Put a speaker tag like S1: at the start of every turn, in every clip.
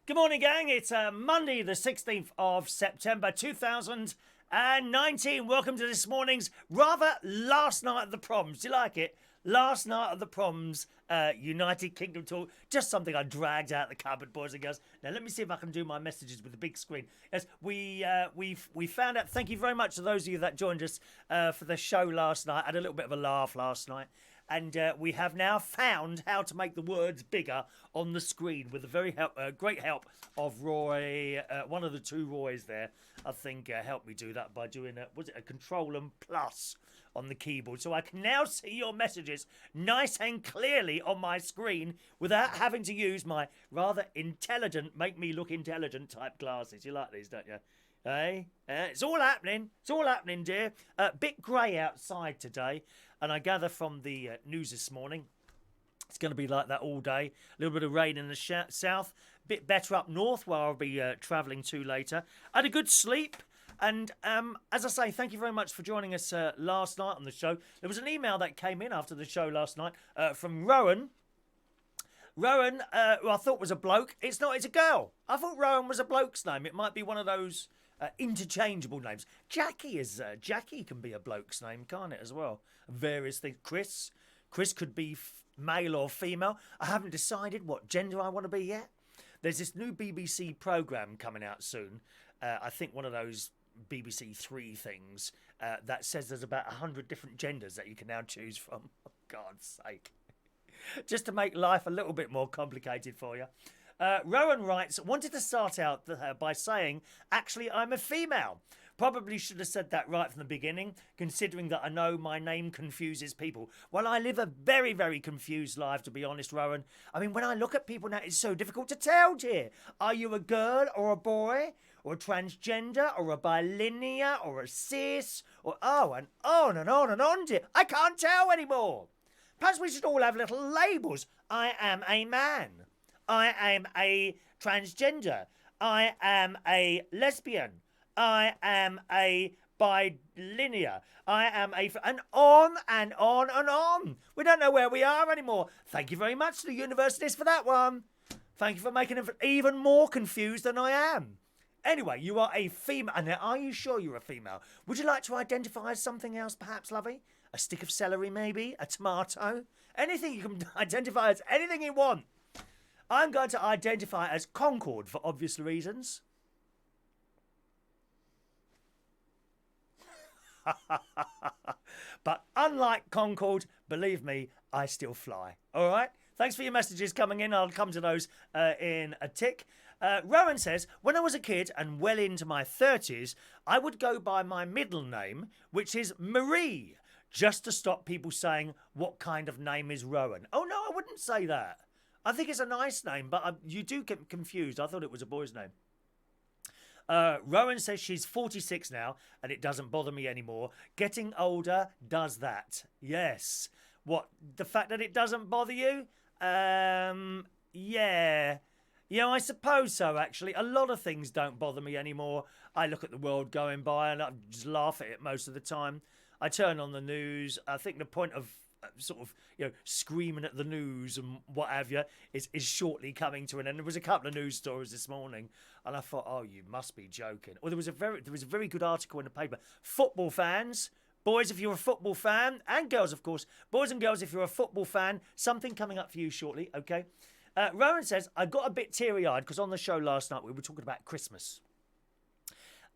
S1: Good morning, gang. It's Monday, the 16th of September 2019. Welcome to this morning's last night at the Proms. Do you like it? Last night at the Proms, United Kingdom talk. Just something I dragged out the cupboard, boys and girls. Now, let me see if I can do my messages with the big screen. Yes, we found out. Thank you very much to those of you that joined us for the show last night. I had a little bit of a laugh last night. And we have now found how to make the words bigger on the screen with the great help of Roy, one of the two Roys there. I think helped me do that by doing a Control and Plus on the keyboard. So I can now see your messages nice and clearly on my screen without having to use my rather intelligent, make me look intelligent type glasses. You like these, don't you? Hey, it's all happening. It's all happening, dear. Bit grey outside today, and I gather from the news this morning, it's going to be like that all day. A little bit of rain in the south, bit better up north, where I'll be travelling to later. I had a good sleep, and as I say, thank you very much for joining us last night on the show. There was an email that came in after the show last night from Rowan. Rowan, who I thought was a bloke. It's not, it's a girl. I thought Rowan was a bloke's name. It might be one of those interchangeable names. Jackie can be a bloke's name, can't it, as well? Various things. Chris could be male or female. I haven't decided what gender I want to be yet. There's this new BBC programme coming out soon. I think one of those BBC Three things that says there's about 100 different genders that you can now choose from. Oh, God's sake. Just to make life a little bit more complicated for you. Rowan writes, wanted to start out by saying, actually, I'm a female. Probably should have said that right from the beginning, considering that I know my name confuses people. Well, I live a very, very confused life, to be honest, Rowan. I mean, when I look at people now, it's so difficult to tell, dear. Are you a girl or a boy? Or a transgender? Or a bilinear? Or a cis? Or and on and on and on, dear. I can't tell anymore. Perhaps we should all have little labels. I am a man. I am a transgender. I am a lesbian. I am a bilinear. I am a... And on and on and on. We don't know where we are anymore. Thank you very much to the universities for that one. Thank you for making it even more confused than I am. Anyway, you are a female. And are you sure you're a female? Would you like to identify as something else, perhaps, lovey? A stick of celery, maybe? A tomato? Anything you can identify as anything you want. I'm going to identify as Concord for obvious reasons. But unlike Concord, believe me, I still fly. All right? Thanks for your messages coming in. I'll come to those in a tick. Rowan says, when I was a kid and well into my 30s, I would go by my middle name, which is Marie, just to stop people saying, what kind of name is Rowan? Oh, no, I wouldn't say that. I think it's a nice name, but you do get confused. I thought it was a boy's name. Rowan says she's 46 now, and it doesn't bother me anymore. Getting older does that. Yes. What? The fact that it doesn't bother you? Yeah. Yeah, I suppose so, actually. A lot of things don't bother me anymore. I look at the world going by, and I just laugh at it most of the time. I turn on the news. I think the point of sort of, screaming at the news and what have you is shortly coming to an end. There was a couple of news stories this morning, and I thought, oh, you must be joking. Or there was a very good article in the paper. Football fans, boys, if you're a football fan, and girls, of course, boys and girls, if you're a football fan, something coming up for you shortly, okay? Rowan says, I got a bit teary-eyed because on the show last night we were talking about Christmas.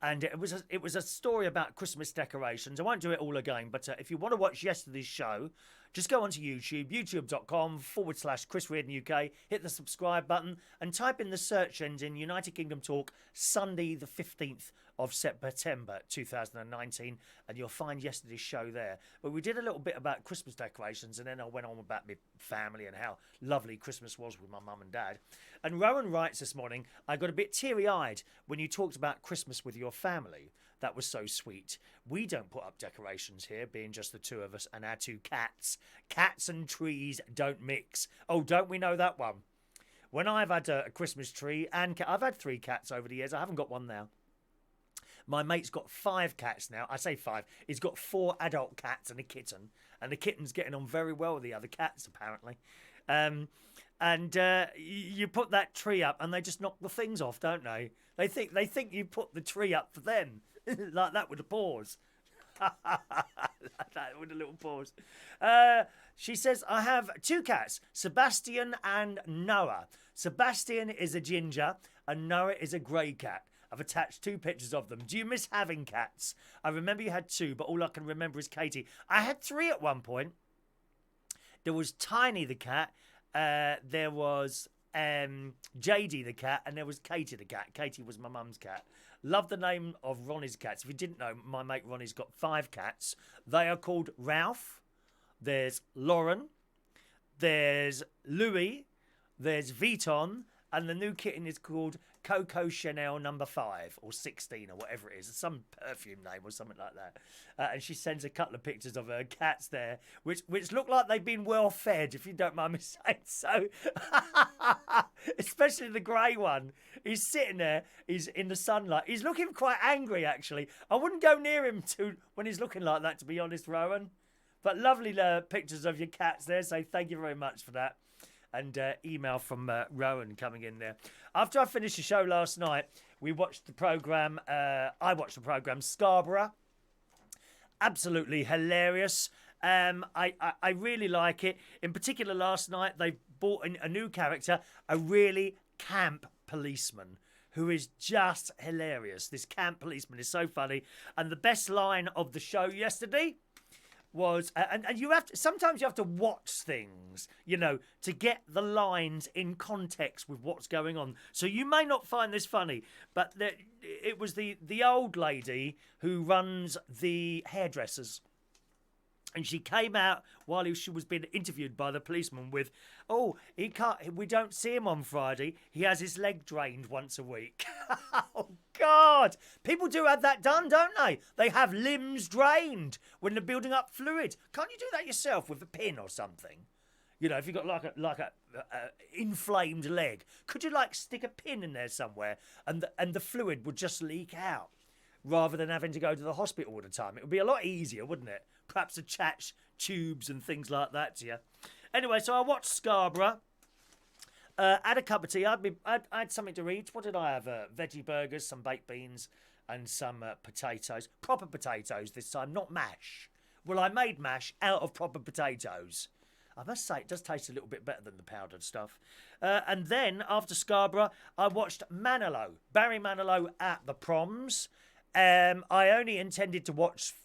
S1: And it was a story about Christmas decorations. I won't do it all again, but if you want to watch yesterday's show, just go onto YouTube, youtube.com/Chris Reardon UK, hit the subscribe button, and type in the search engine United Kingdom Talk Sunday the 15th of September 2019, and you'll find yesterday's show there. But we did a little bit about Christmas decorations, and then I went on about my family and how lovely Christmas was with my mum and dad. And Rowan writes this morning, I got a bit teary-eyed when you talked about Christmas with your family. That was so sweet. We don't put up decorations here, being just the two of us and our two cats. Cats and trees don't mix. Oh, don't we know that one? When I've had a Christmas tree, and I've had 3 cats over the years. I haven't got one now. My mate's got 5 cats now. I say 5. He's got 4 adult cats and a kitten. And the kitten's getting on very well with the other cats, apparently. and you put that tree up, and they just knock the things off, don't they? They think you put the tree up for them, like that with a pause. Like that with a little pause. She says, I have two cats, Sebastian and Noah. Sebastian is a ginger and Noah is a grey cat. I've attached two pictures of them. Do you miss having cats? I remember you had two, but all I can remember is Katie. I had three at one point. There was Tiny the cat. There was JD the cat, and there was Katie the cat. Katie was my mum's cat. Love the name of Ronnie's cats. If you didn't know, my mate Ronnie's got 5 cats. They are called Ralph. There's Lauren. There's Louis. There's Vuitton. And the new kitten is called Coco Chanel number 5 or 16 or whatever it is. It's some perfume name or something like that. And she sends a couple of pictures of her cats there, which look like they've been well fed, if you don't mind me saying so. Especially the grey one. He's sitting there. He's in the sunlight. He's looking quite angry, actually. I wouldn't go near him when he's looking like that, to be honest, Rowan. But lovely pictures of your cats there, so thank you very much for that. And email from Rowan coming in there. After I finished the show last night, we watched the programme. I watched the programme Scarborough. Absolutely hilarious. I really like it. In particular, last night they brought in a new character, a really camp policeman who is just hilarious. This camp policeman is so funny. And the best line of the show yesterday was, and you have to, sometimes you have to watch things, you know, to get the lines in context with what's going on. So you may not find this funny, but it was the old lady who runs the hairdressers. And she came out while she was being interviewed by the policeman with, oh, we don't see him on Friday. He has his leg drained once a week. Oh, God. People do have that done, don't they? They have limbs drained when they're building up fluid. Can't you do that yourself with a pin or something? You know, if you've got like a inflamed leg, could you like stick a pin in there somewhere and the fluid would just leak out rather than having to go to the hospital all the time? It would be a lot easier, wouldn't it? Perhaps attach tubes and things like that to you. Anyway, so I watched Scarborough. Had a cup of tea. I had something to eat. What did I have? Veggie burgers, some baked beans, and some potatoes. Proper potatoes this time, not mash. Well, I made mash out of proper potatoes. I must say, it does taste a little bit better than the powdered stuff. And then, after Scarborough, I watched Manilow. Barry Manilow at the Proms. I only intended to watch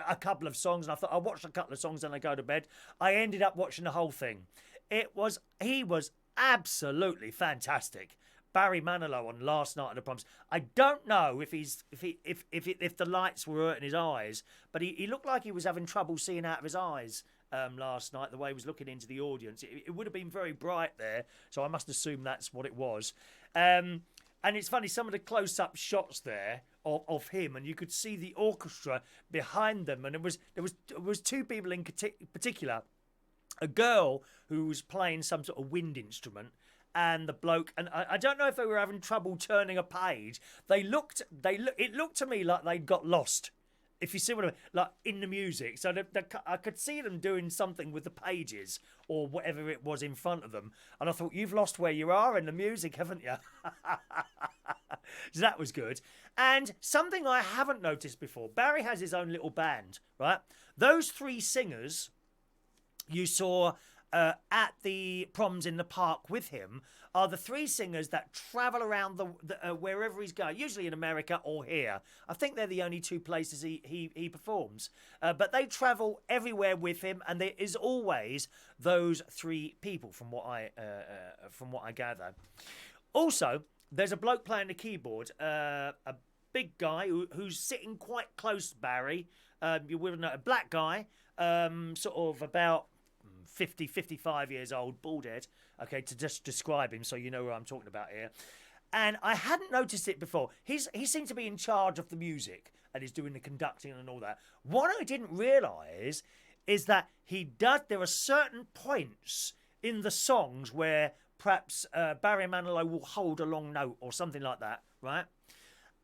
S1: a couple of songs, and I thought I'll watch a couple of songs and I go to bed. I ended up watching the whole thing. He was absolutely fantastic. Barry Manilow on last night at the Proms. I don't know if the lights were hurting his eyes, but he looked like he was having trouble seeing out of his eyes last night, the way he was looking into the audience. It would have been very bright there, so I must assume that's what it was. And it's funny, some of the close-up shots there of him, and you could see the orchestra behind them, and there was two people in particular, a girl who was playing some sort of wind instrument, and the bloke, and I don't know if they were having trouble turning a page. It looked to me like they'd got lost, if you see what I mean, like in the music. So I could see them doing something with the pages or whatever it was in front of them. And I thought, you've lost where you are in the music, haven't you? So that was good. And something I haven't noticed before, Barry has his own little band, right? Those 3 singers you saw at the Proms in the park with him are the 3 singers that travel around wherever he's going, usually in America or here. I think they're the only 2 places he performs. But they travel everywhere with him, and there is always those 3 people, from what I gather. Also, there's a bloke playing the keyboard, a big guy who's sitting quite close to Barry. You will know, a black guy, sort of about 50, 55 years old, bald head, okay, to just describe him so you know what I'm talking about here. And I hadn't noticed it before. He seemed to be in charge of the music, and he's doing the conducting and all that. What I didn't realise is that there are certain points in the songs where perhaps Barry Manilow will hold a long note or something like that, right?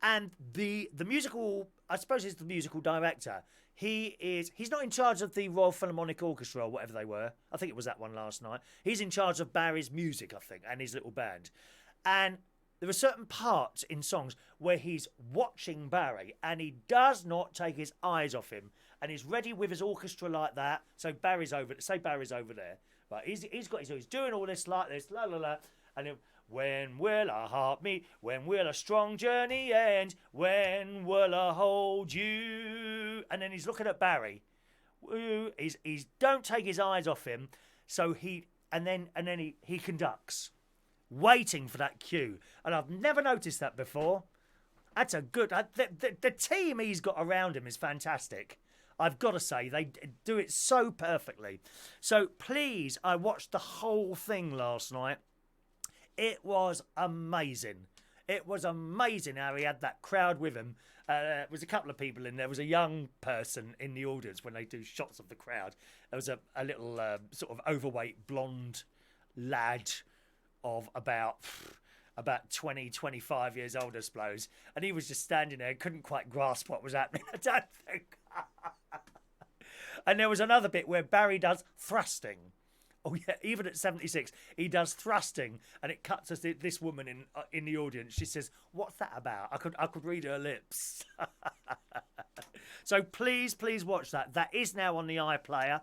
S1: And the musical, I suppose it's the musical director, He's not in charge of the Royal Philharmonic Orchestra or whatever they were. I think it was that one last night. He's in charge of Barry's music, I think, and his little band. And there are certain parts in songs where he's watching Barry and he does not take his eyes off him, and he's ready with his orchestra like that. So Barry's over there. Right, he's doing all this like this, la la la, and then, when will our heart meet? When will a strong journey end? When will I hold you? And then he's looking at Barry. He's don't take his eyes off him. So he conducts, waiting for that cue. And I've never noticed that before. That's a good. The team he's got around him is fantastic. I've got to say, they do it so perfectly. So please, I watched the whole thing last night. It was amazing. It was amazing how he had that crowd with him. There was a couple of people in there. There was a young person in the audience when they do shots of the crowd. There was a little sort of overweight blonde lad of about 20, 25 years old, I suppose. And he was just standing there, couldn't quite grasp what was happening, I don't think. And there was another bit where Barry does thrusting. Oh yeah, even at 76, he does thrusting, and it cuts us this woman in the audience. She says, "What's that about?" I could read her lips. So please watch that. That is now on the iPlayer.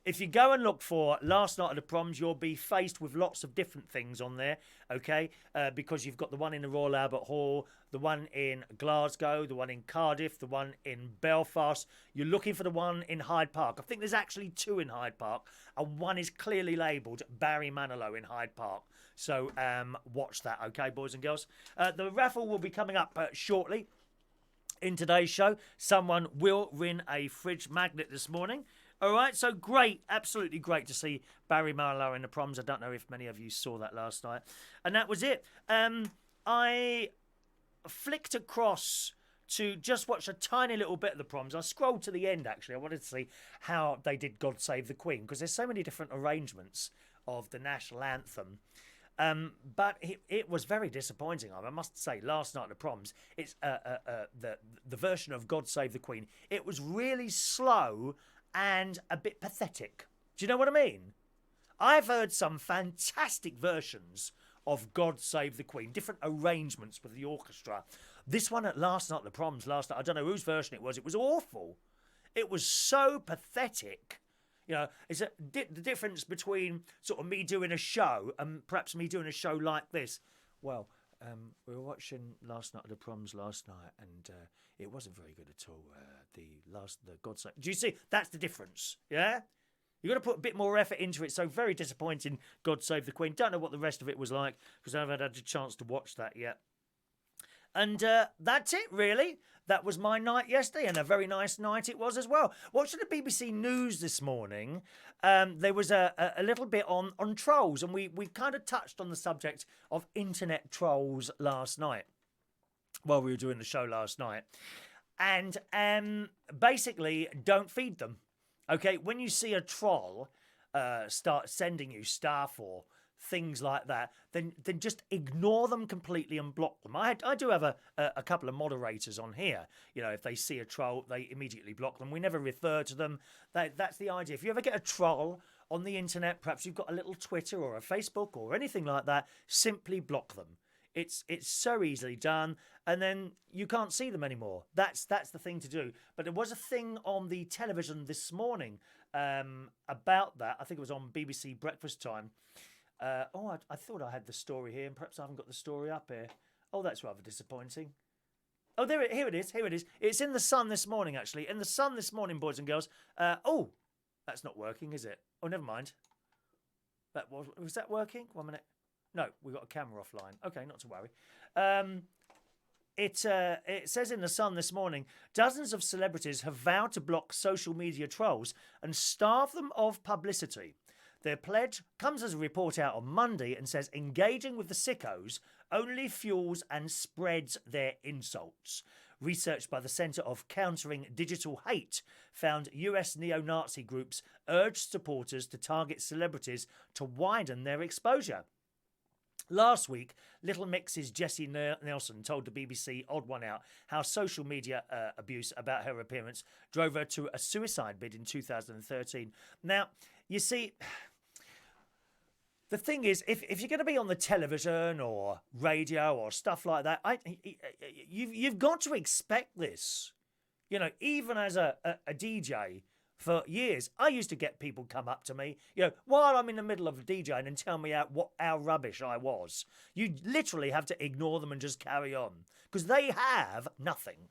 S1: If you go and look for Last Night at the Proms, you'll be faced with lots of different things on there, okay? Because you've got the one in the Royal Albert Hall, the one in Glasgow, the one in Cardiff, the one in Belfast. You're looking for the one in Hyde Park. I think there's actually two in Hyde Park, and one is clearly labelled Barry Manilow in Hyde Park. So watch that, okay, boys and girls? The raffle will be coming up shortly in today's show. Someone will win a fridge magnet this morning. All right, so great, absolutely great to see Barry Manilow in the Proms. I don't know if many of you saw that last night. And that was it. I flicked across to just watch a tiny little bit of the Proms. I scrolled to the end, actually. I wanted to see how they did God Save the Queen, because there's so many different arrangements of the National Anthem. But it was very disappointing. I must say, last night at the Proms, it's the version of God Save the Queen. It was really slow and a bit pathetic. Do you know what I mean? I've heard some fantastic versions of God Save the Queen, different arrangements with the orchestra. This one at last night at the Proms, last night, I don't know whose version it was awful. It was so pathetic. You know, it's the difference between sort of me doing a show and perhaps me doing a show like this. Well, we were watching Last Night at the Proms last night, and it wasn't very good at all. The God Save. Do you see? That's the difference. Yeah, you got to put a bit more effort into it. So very disappointing. God Save the Queen. Don't know what the rest of it was like because I haven't had a chance to watch that yet. And that's it, really. That was my night yesterday, and a very nice night it was as well. Watching the BBC News this morning, there was a little bit on trolls, and we kind of touched on the subject of internet trolls last night while we were doing the show last night. And basically, don't feed them. Okay, when you see a troll start sending you stuff or things like that, then just ignore them completely and block them. I do have a couple of moderators on here. You know, if they see a troll, they immediately block them. We never refer to them. That's the idea. If you ever get a troll on the internet, perhaps you've got a little Twitter or a Facebook or anything like that, simply block them. It's so easily done, and then you can't see them anymore. That's the thing to do. But there was a thing on the television this morning about that. I think it was on BBC Breakfast Time. I thought I had the story here, and perhaps I haven't got the story up here. Oh, that's rather disappointing. Oh, here it is. It's in the Sun this morning, actually. In the Sun this morning, boys and girls. That's not working, is it? Oh, never mind. Was that working? 1 minute. No, we got a camera offline. Okay, not to worry. It says in the Sun this morning, dozens of celebrities have vowed to block social media trolls and starve them of publicity. Their pledge comes as a report out on Monday and says engaging with the sickos only fuels and spreads their insults. Research by the Centre of Countering Digital Hate found US neo-Nazi groups urged supporters to target celebrities to widen their exposure. Last week, Little Mix's Jessie Nelson told the BBC Odd One Out how social media abuse about her appearance drove her to a suicide bid in 2013. Now, you see, the thing is, if you're going to be on the television or radio or stuff like that, you've got to expect this. You know, even as a DJ for years, I used to get people come up to me, you know, while I'm in the middle of DJing and tell me how rubbish I was. You literally have to ignore them and just carry on because they have nothing.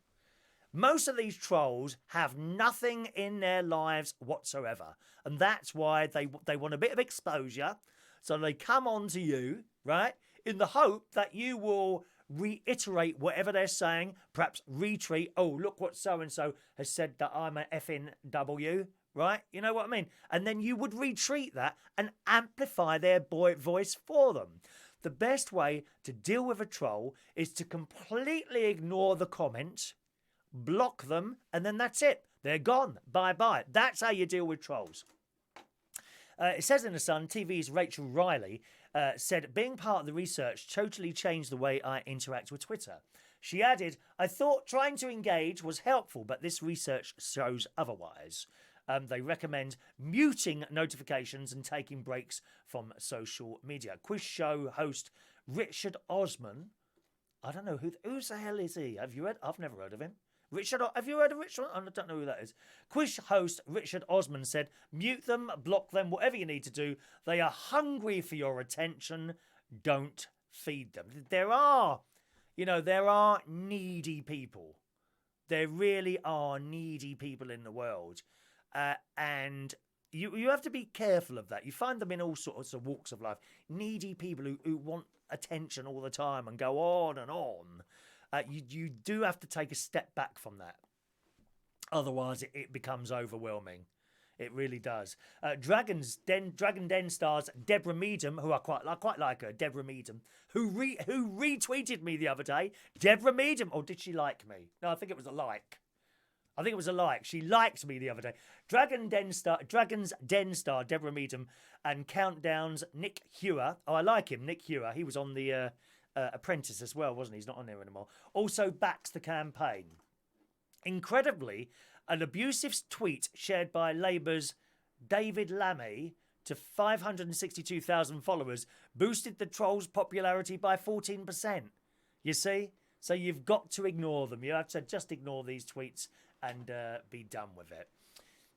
S1: Most of these trolls have nothing in their lives whatsoever, and that's why they want a bit of exposure. So they come on to you, right, in the hope that you will reiterate whatever they're saying, perhaps retweet, oh, look what so-and-so has said that I'm an effing W, right? You know what I mean? And then you would retweet that and amplify their voice for them. The best way to deal with a troll is to completely ignore the comment, block them, and then that's it. They're gone. Bye-bye. That's how you deal with trolls. It says in The Sun, TV's Rachel Riley said, being part of the research totally changed the way I interact with Twitter. She added, I thought trying to engage was helpful, but this research shows otherwise. They recommend muting notifications and taking breaks from social media. Quiz show host Richard Osman, I don't know, who's the hell is he? Have you heard? I've never heard of him. Richard, have you heard of Richard? I don't know who that is. Quiz host Richard Osman said, mute them, block them, whatever you need to do. They are hungry for your attention. Don't feed them. There are needy people. There really are needy people in the world. And you have to be careful of that. You find them in all sorts of walks of life. Needy people who want attention all the time and go on and on. You do have to take a step back from that. Otherwise, it becomes overwhelming. It really does. Dragon Den stars Deborah Meadham, who I quite like her, Deborah Meadham, who retweeted me the other day. Deborah Meadham, or did she like me? No, I think it was a like. She liked me the other day. Dragon's Den star Deborah Meadham and Countdown's Nick Hewer. Oh, I like him, Nick Hewer. He was on the Apprentice as well, wasn't he? He's not on there anymore. Also backs the campaign. Incredibly, an abusive tweet shared by Labour's David Lammy to 562,000 followers boosted the troll's popularity by 14%. You see? So you've got to ignore them. You have to just ignore these tweets and be done with it.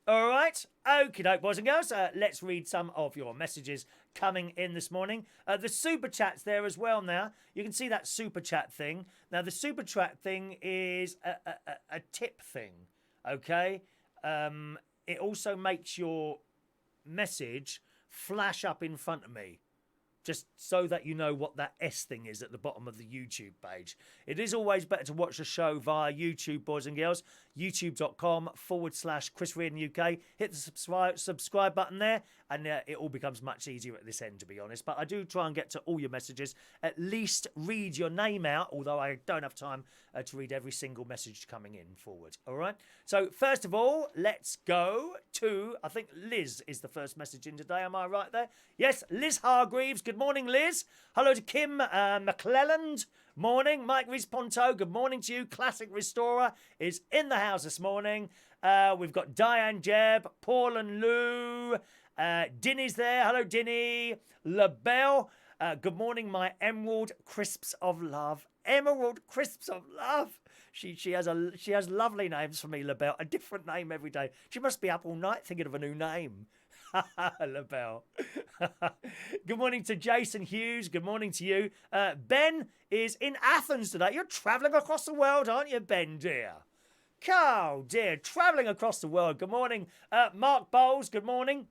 S1: All right. Okie doke, boys and girls. Let's read some of your messages coming in this morning. The super chat's there as well now. You can see that super chat thing. Now, the super chat thing is a tip thing, okay? It also makes your message flash up in front of me, just so that you know what that S thing is at the bottom of the YouTube page. It is always better to watch the show via YouTube, boys and girls. YouTube.com/Chris Reardon UK. Hit the subscribe button there, and it all becomes much easier at this end, to be honest. But I do try and get to all your messages. At least read your name out, although I don't have time to read every single message coming in forward. All right? So, first of all, let's go to, I think Liz is the first message in today. Am I right there? Yes, Liz Hargreaves. Good morning, Liz. Hello to Kim McClelland. Morning. Mike Rees-Ponto, good morning to you. Classic Restorer is in the house this morning. We've got Diane Jebb, Paul and Lou. Dinny's there. Hello, Dinny. LaBelle. Good morning, my Emerald Crisps of Love. Emerald Crisps of Love. She has lovely names for me, LaBelle. A different name every day. She must be up all night thinking of a new name. LaBelle. Good morning to Jason Hughes. Good morning to you. Ben is in Athens today. You're travelling across the world, aren't you, Ben, dear? Oh, dear. Travelling across the world. Good morning. Mark Bowles. Good morning.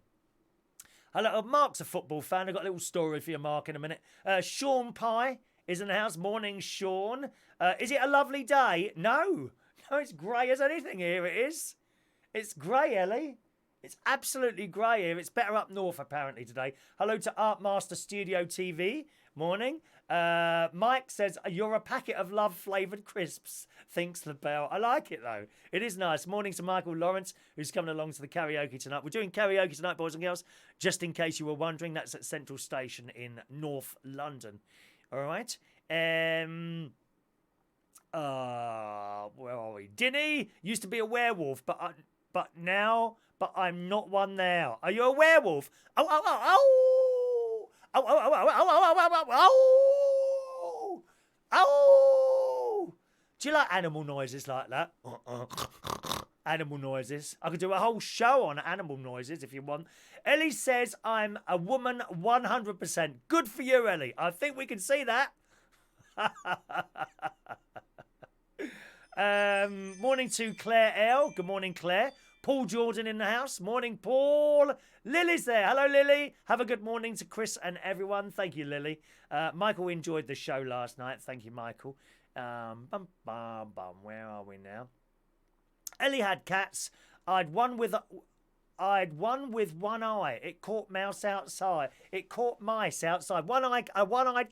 S1: Hello. Mark's a football fan. I've got a little story for you, Mark, in a minute. Sean Pye is in the house. Morning, Sean. Is it a lovely day? No. No, it's grey as anything here. It is. It's grey, Ellie. It's absolutely grey here. It's better up north, apparently, today. Hello to Art Master Studio TV. Morning. Mike says, you're a packet of love-flavoured crisps, thinks the bell. I like it, though. It is nice. Morning to Michael Lawrence, who's coming along to the karaoke tonight. We're doing karaoke tonight, boys and girls. Just in case you were wondering, that's at Central Station in North London. All right? Where are we? Dinny used to be a werewolf, but I'm not one now. Are you a werewolf? Oh, oh, oh, oh! Oh, oh, oh, oh, oh, oh, oh, oh, oh! Oh! Do you like animal noises like that? Animal noises. I could do a whole show on animal noises if you want. Ellie says, I'm a woman 100%. Good for you, Ellie. I think we can see that. Morning to Claire L. Good morning, Claire. Paul Jordan in the house. Morning, Paul. Lily's there. Hello, Lily. Have a good morning to Chris and everyone. Thank you, Lily. Michael enjoyed the show last night. Thank you, Michael. Where are we now? Ellie had cats. I'd one with one eye. It caught mouse outside. It caught mice outside. One-eyed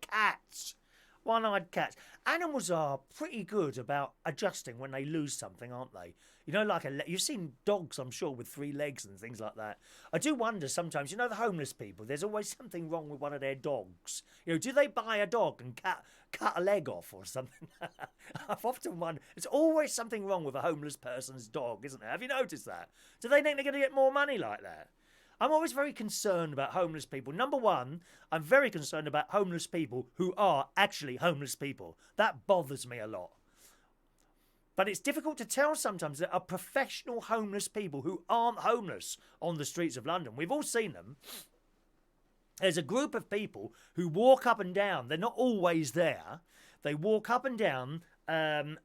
S1: cats. One-eyed cats. Animals are pretty good about adjusting when they lose something, aren't they? You know, like you've seen dogs, I'm sure, with 3 legs and things like that. I do wonder sometimes, you know, the homeless people, there's always something wrong with one of their dogs. You know, do they buy a dog and cut a leg off or something? I've often wondered. There's always something wrong with a homeless person's dog, isn't there? Have you noticed that? Do they think they're going to get more money like that? I'm always very concerned about homeless people. Number one, I'm very concerned about homeless people who are actually homeless people. That bothers me a lot. But it's difficult to tell sometimes that are professional homeless people who aren't homeless on the streets of London. We've all seen them. There's a group of people who walk up and down. They're not always there. They walk up and down the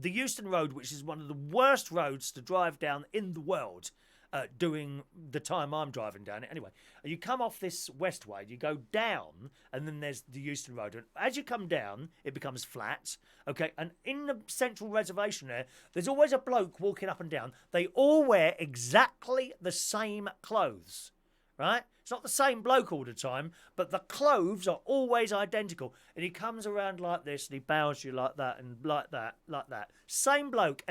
S1: Euston Road, which is one of the worst roads to drive down in the world. Doing the time I'm driving down it. Anyway, you come off this westway, you go down, and then there's the Euston Road. And as you come down, it becomes flat. Okay, and in the central reservation there's always a bloke walking up and down. They all wear exactly the same clothes, right? It's not the same bloke all the time, but the clothes are always identical. And he comes around like this, and he bows you like that, and like that, like that. Same bloke,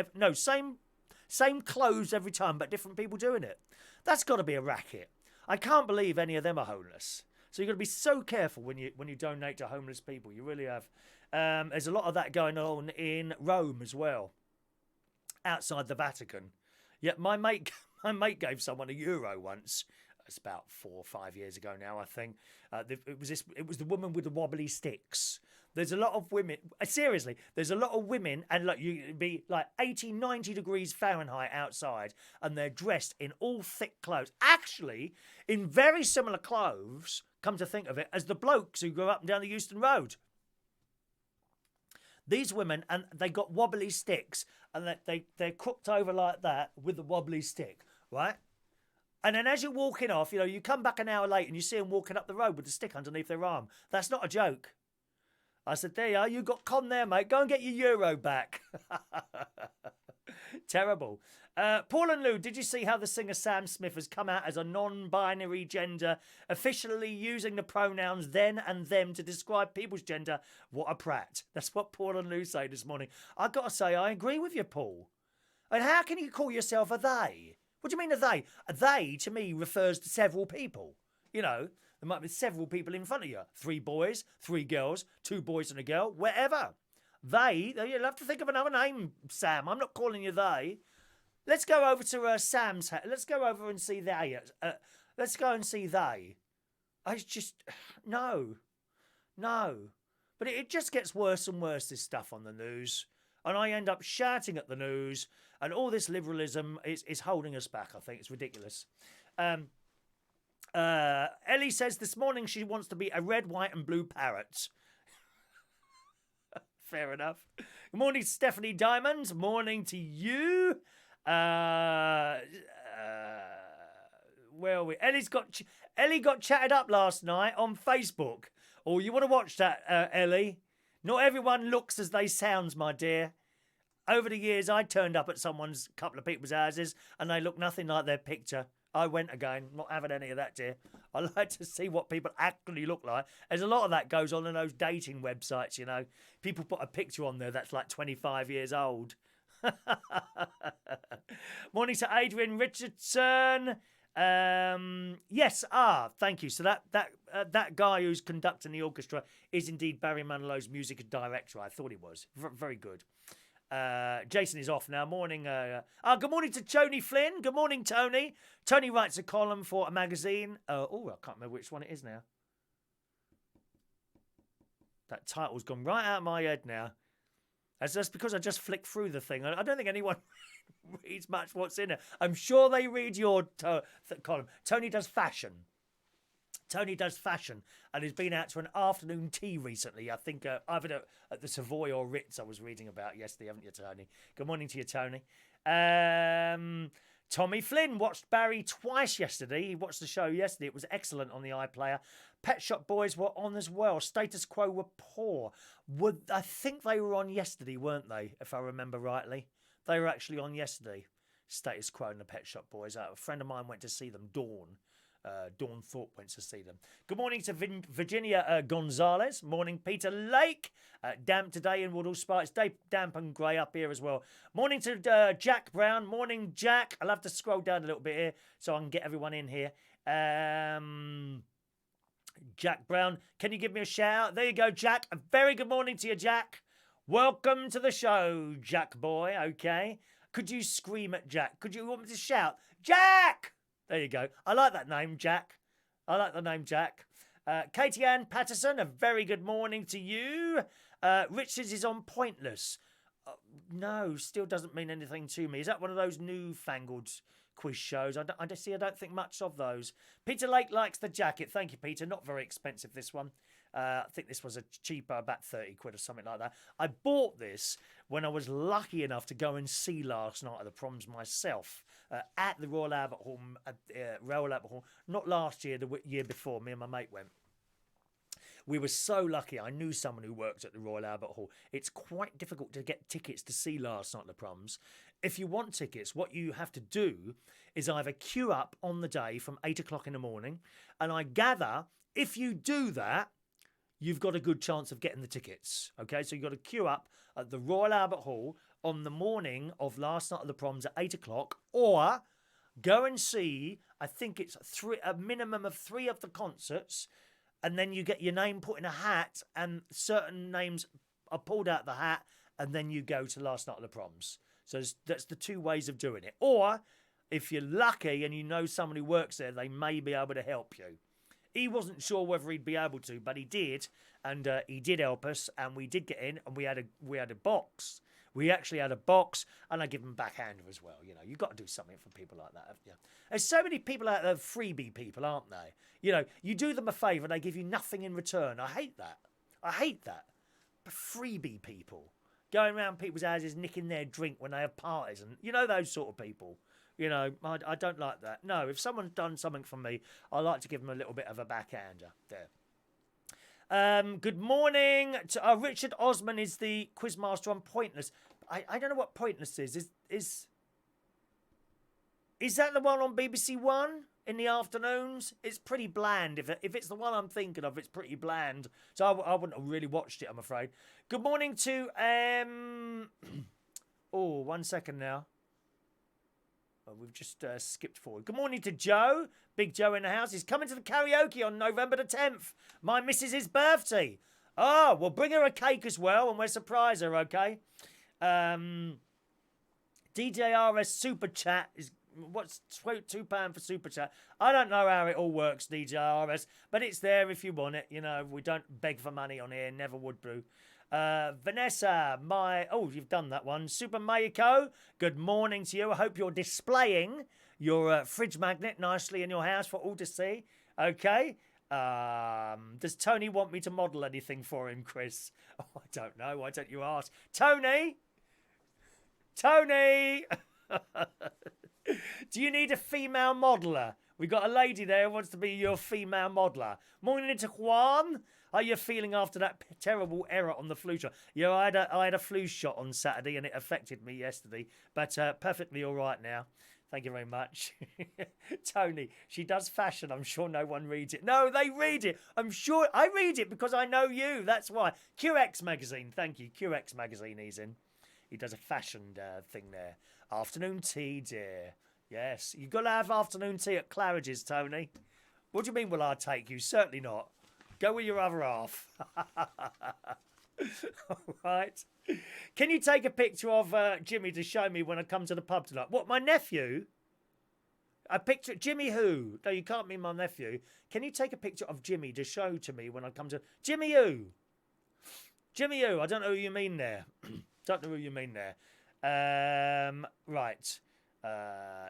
S1: same clothes every time, but different people doing it. That's got to be a racket. I can't believe any of them are homeless. So you've got to be so careful when you donate to homeless people. You really have. There's a lot of that going on in Rome as well, outside the Vatican. Yeah, my mate gave someone €1 once. It's about 4 or 5 years ago now, I think. It was the woman with the wobbly sticks. There's a lot of women, seriously, there's a lot of women, and look, you'd be like 80, 90 degrees Fahrenheit outside, and they're dressed in all thick clothes. Actually, in very similar clothes, come to think of it, as the blokes who go up and down the Euston Road. These women, and they got wobbly sticks, and they're crooked over like that with the wobbly stick, right? And then as you're walking off, you come back an hour later and you see them walking up the road with the stick underneath their arm. That's not a joke. I said, there you are, you got con there, mate. Go and get your €1 back. Terrible. Paul and Lou, did you see how the singer Sam Smith has come out as a non-binary gender, officially using the pronouns then and them to describe people's gender? What a prat. That's what Paul and Lou say this morning. I've got to say, I agree with you, Paul. And how can you call yourself a they? What do you mean a they? A they, to me, refers to several people. There might be several people in front of you. 3 boys, 3 girls, 2 boys and a girl, wherever. You'll have to think of another name, Sam. I'm not calling you they. Let's go over to Sam's house. Let's go over and see they. Let's go and see they. It's just, no. But it just gets worse and worse, this stuff on the news. And I end up shouting at the news, and all this liberalism is holding us back, I think. It's ridiculous. Ellie says this morning she wants to be a red, white and blue parrot. Fair enough. Good morning, Stephanie Diamond. Morning to you. Where are we? Ellie got chatted up last night on Facebook. Oh, you want to watch that, Ellie? Not everyone looks as they sounds, my dear. Over the years, I turned up at couple of people's houses, and they look nothing like their picture. I went again, not having any of that, dear. I like to see what people actually look like. There's a lot of that goes on in those dating websites, you know. People put a picture on there that's like 25 years old. Morning to Adrian Richardson. Yes, thank you. So that guy who's conducting the orchestra is indeed Barry Manilow's music director. I thought he was. Very good. Jason is off now. Morning. Good morning to Tony Flynn. Good morning, Tony. Tony writes a column for a magazine. I can't remember which one it is now. That title's gone right out of my head now. That's because I just flicked through the thing. I don't think anyone reads much what's in it. I'm sure they read your column. Tony does fashion. Tony does fashion and has been out to an afternoon tea recently. I think either at the Savoy or Ritz I was reading about yesterday, haven't you, Tony? Good morning to you, Tony. Tommy Flynn watched Barry twice yesterday. He watched the show yesterday. It was excellent on the iPlayer. Pet Shop Boys were on as well. Status Quo were poor. I think they were on yesterday, weren't they, if I remember rightly? They were actually on yesterday, Status Quo and the Pet Shop Boys. A friend of mine went to see them, Dawn. Dawn Thorpe went to see them. Good morning to Virginia Gonzalez. Morning, Peter Lake. Damp today in Woodall Spa. It's damp and grey up here as well. Morning to Jack Brown. Morning, Jack. I'll have to scroll down a little bit here so I can get everyone in here. Jack Brown, can you give me a shout? There you go, Jack. A very good morning to you, Jack. Welcome to the show, Jack boy. Okay. Could you scream at Jack? Could you want me to shout, Jack? There you go. I like that name, Jack. I like the name, Jack. Katie Ann Patterson, a very good morning to you. Richards is on Pointless. No, still doesn't mean anything to me. Is that one of those newfangled quiz shows? I don't think much of those. Peter Lake likes the jacket. Thank you, Peter. Not very expensive, this one. I think this was a cheaper, about 30 quid or something like that. I bought this when I was lucky enough to go and see last night at the Proms myself at the Royal Albert Hall. Not last year, the year before. Me and my mate went. We were so lucky. I knew someone who worked at the Royal Albert Hall. It's quite difficult to get tickets to see last night at the Proms. If you want tickets, what you have to do is either queue up on the day from 8 o'clock in the morning, and I gather if you do that, you've got a good chance of getting the tickets. Okay, so you've got to queue up at the Royal Albert Hall on the morning of last night at the Proms at 8 o'clock, or go and see, I think it's a minimum of 3 of the concerts, and then you get your name put in a hat, and certain names are pulled out of the hat, and then you go to last night at the Proms. So that's the 2 ways of doing it. Or, if you're lucky and you know someone who works there, they may be able to help you. He wasn't sure whether he'd be able to, but he did, and he did help us, and we did get in, and we had a box. We actually had a box, and I give him a backhander as well. You know, you've got to do something for people like that, haven't you? There's so many people out there, freebie people, aren't they? You know, you do them a favour, they give you nothing in return. I hate that. But freebie people. Going around people's houses, nicking their drink when they have parties, and you know those sort of people. You know, I don't like that. No, if someone's done something for me, I like to give them a little bit of a backhander. There. Good morning. Richard Osman is the quizmaster on Pointless. I don't know what Pointless is. Is that the one on BBC One in the afternoons? It's pretty bland. If it's the one I'm thinking of, it's pretty bland. So I wouldn't have really watched it, I'm afraid. Good morning to... 1 second now. Oh, we've just skipped forward. Good morning to Joe. Big Joe in the house. He's coming to the karaoke on November the 10th. My missus's birthday. Oh, we'll bring her a cake as well, and we'll surprise her, okay? DJRS Super Chat is... What's £2 for Super Chat? I don't know how it all works, DJRS, but it's there if you want it. You know, we don't beg for money on here. Never would do. Vanessa, you've done that one. Super Mayako, good morning to you. I hope you're displaying your fridge magnet nicely in your house for all to see. Okay. Does Tony want me to model anything for him, Chris? Oh, I don't know. Why don't you ask? Tony! Do you need a female modeller? We've got a lady there who wants to be your female modeller. Morning to Juan. How are you feeling after that terrible error on the flu shot? Yeah, I had a flu shot on Saturday and it affected me yesterday, but perfectly all right now. Thank you very much. Tony, she does fashion. I'm sure no one reads it. No, they read it. I'm sure I read it because I know you. That's why. QX Magazine. Thank you. QX Magazine he's in. He does a fashion thing there. Afternoon tea, dear. Yes. You've got to have afternoon tea at Claridge's, Tony. What do you mean, will I take you? Certainly not. Go with your other half. All right. Can you take a picture of Jimmy to show me when I come to the pub tonight? What, my nephew? A picture? Jimmy who? No, you can't mean my nephew. Can you take a picture of Jimmy to show to me when I come to... Jimmy who? Jimmy who? I don't know who you mean there. Don't know who you mean there. Right.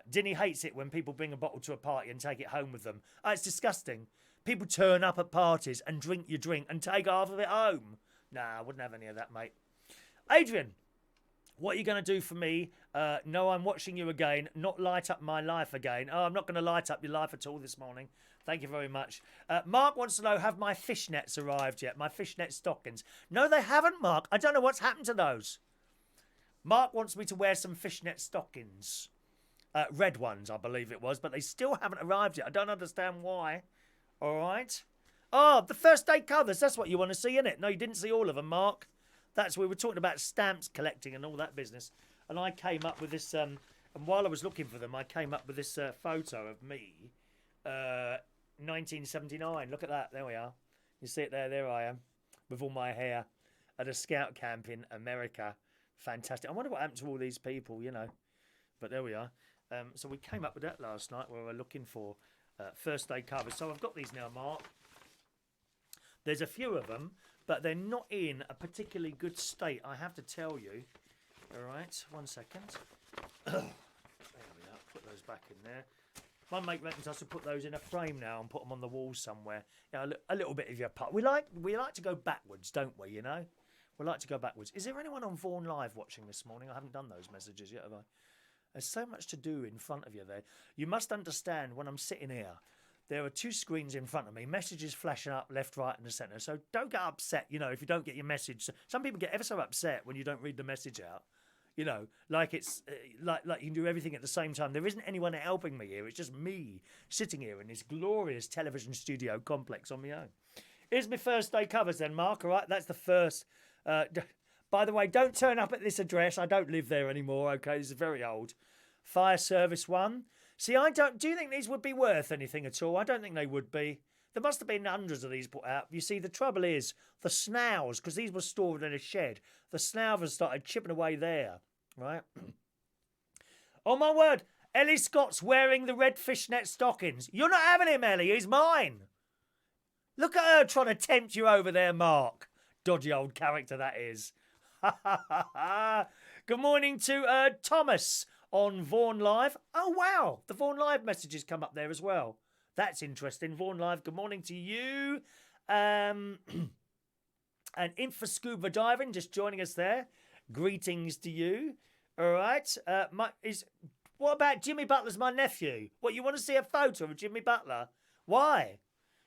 S1: Dinny hates it when people bring a bottle to a party and take it home with them. Oh, it's disgusting. People turn up at parties and drink your drink and take half of it home. Nah, I wouldn't have any of that, mate. Adrian, what are you going to do for me? No, I'm watching you again. Not light up my life again. Oh, I'm not going to light up your life at all this morning. Thank you very much. Mark wants to know, have my fishnets arrived yet? My fishnet stockings. No, they haven't, Mark. I don't know what's happened to those. Mark wants me to wear some fishnet stockings. Red ones, I believe it was, but they still haven't arrived yet. I don't understand why. All right. Oh, the first day covers. That's what you want to see, innit? No, you didn't see all of them, Mark. That's we were talking about stamps collecting and all that business. And I came up with this, and while I was looking for them, I came up with this photo of me, 1979. Look at that. There we are. You see it there? There I am, with all my hair, at a scout camp in America. Fantastic. I wonder what happened to all these people, you know. But there we are. So we came up with that last night where we were looking for first day covers. So I've got these now, Mark. There's a few of them, but they're not in a particularly good state, I have to tell you. All right, 1 second. There we are. Put those back in there. My mate reckons I should put those in a frame now and put them on the wall somewhere. You know, a little bit of your part. We like to go backwards, don't we? You know, we like to go backwards. Is there anyone on Vaughan Live watching this morning? I haven't done those messages yet, have I? There's so much to do in front of you there. You must understand when I'm sitting here, there are two screens in front of me, messages flashing up left, right, and the centre. So don't get upset, you know, if you don't get your message. Some people get ever so upset when you don't read the message out. You know, like it's like you can do everything at the same time. There isn't anyone helping me here. It's just me sitting here in this glorious television studio complex on my own. Here's my first day covers then, Mark. All right, that's the first. By the way, don't turn up at this address. I don't live there anymore. Okay, this is very old. Fire service one. See, I don't. Do you think these would be worth anything at all? I don't think they would be. There must have been hundreds of these put out. You see, the trouble is the snails, because these were stored in a shed. The snails started chipping away there, right? Oh my word, Elle Scott's wearing the red fishnet stockings. You're not having him, Ellie. He's mine. Look at her trying to tempt you over there, Mark. Dodgy old character that is. Good morning to Thomas on Vaughan Live. Oh, wow. The Vaughan Live messages come up there as well. That's interesting. Vaughan Live, good morning to you. And in for scuba diving, just joining us there. Greetings to you. All right. What about Jimmy Butler's my nephew? What, you want to see a photo of Jimmy Butler? Why?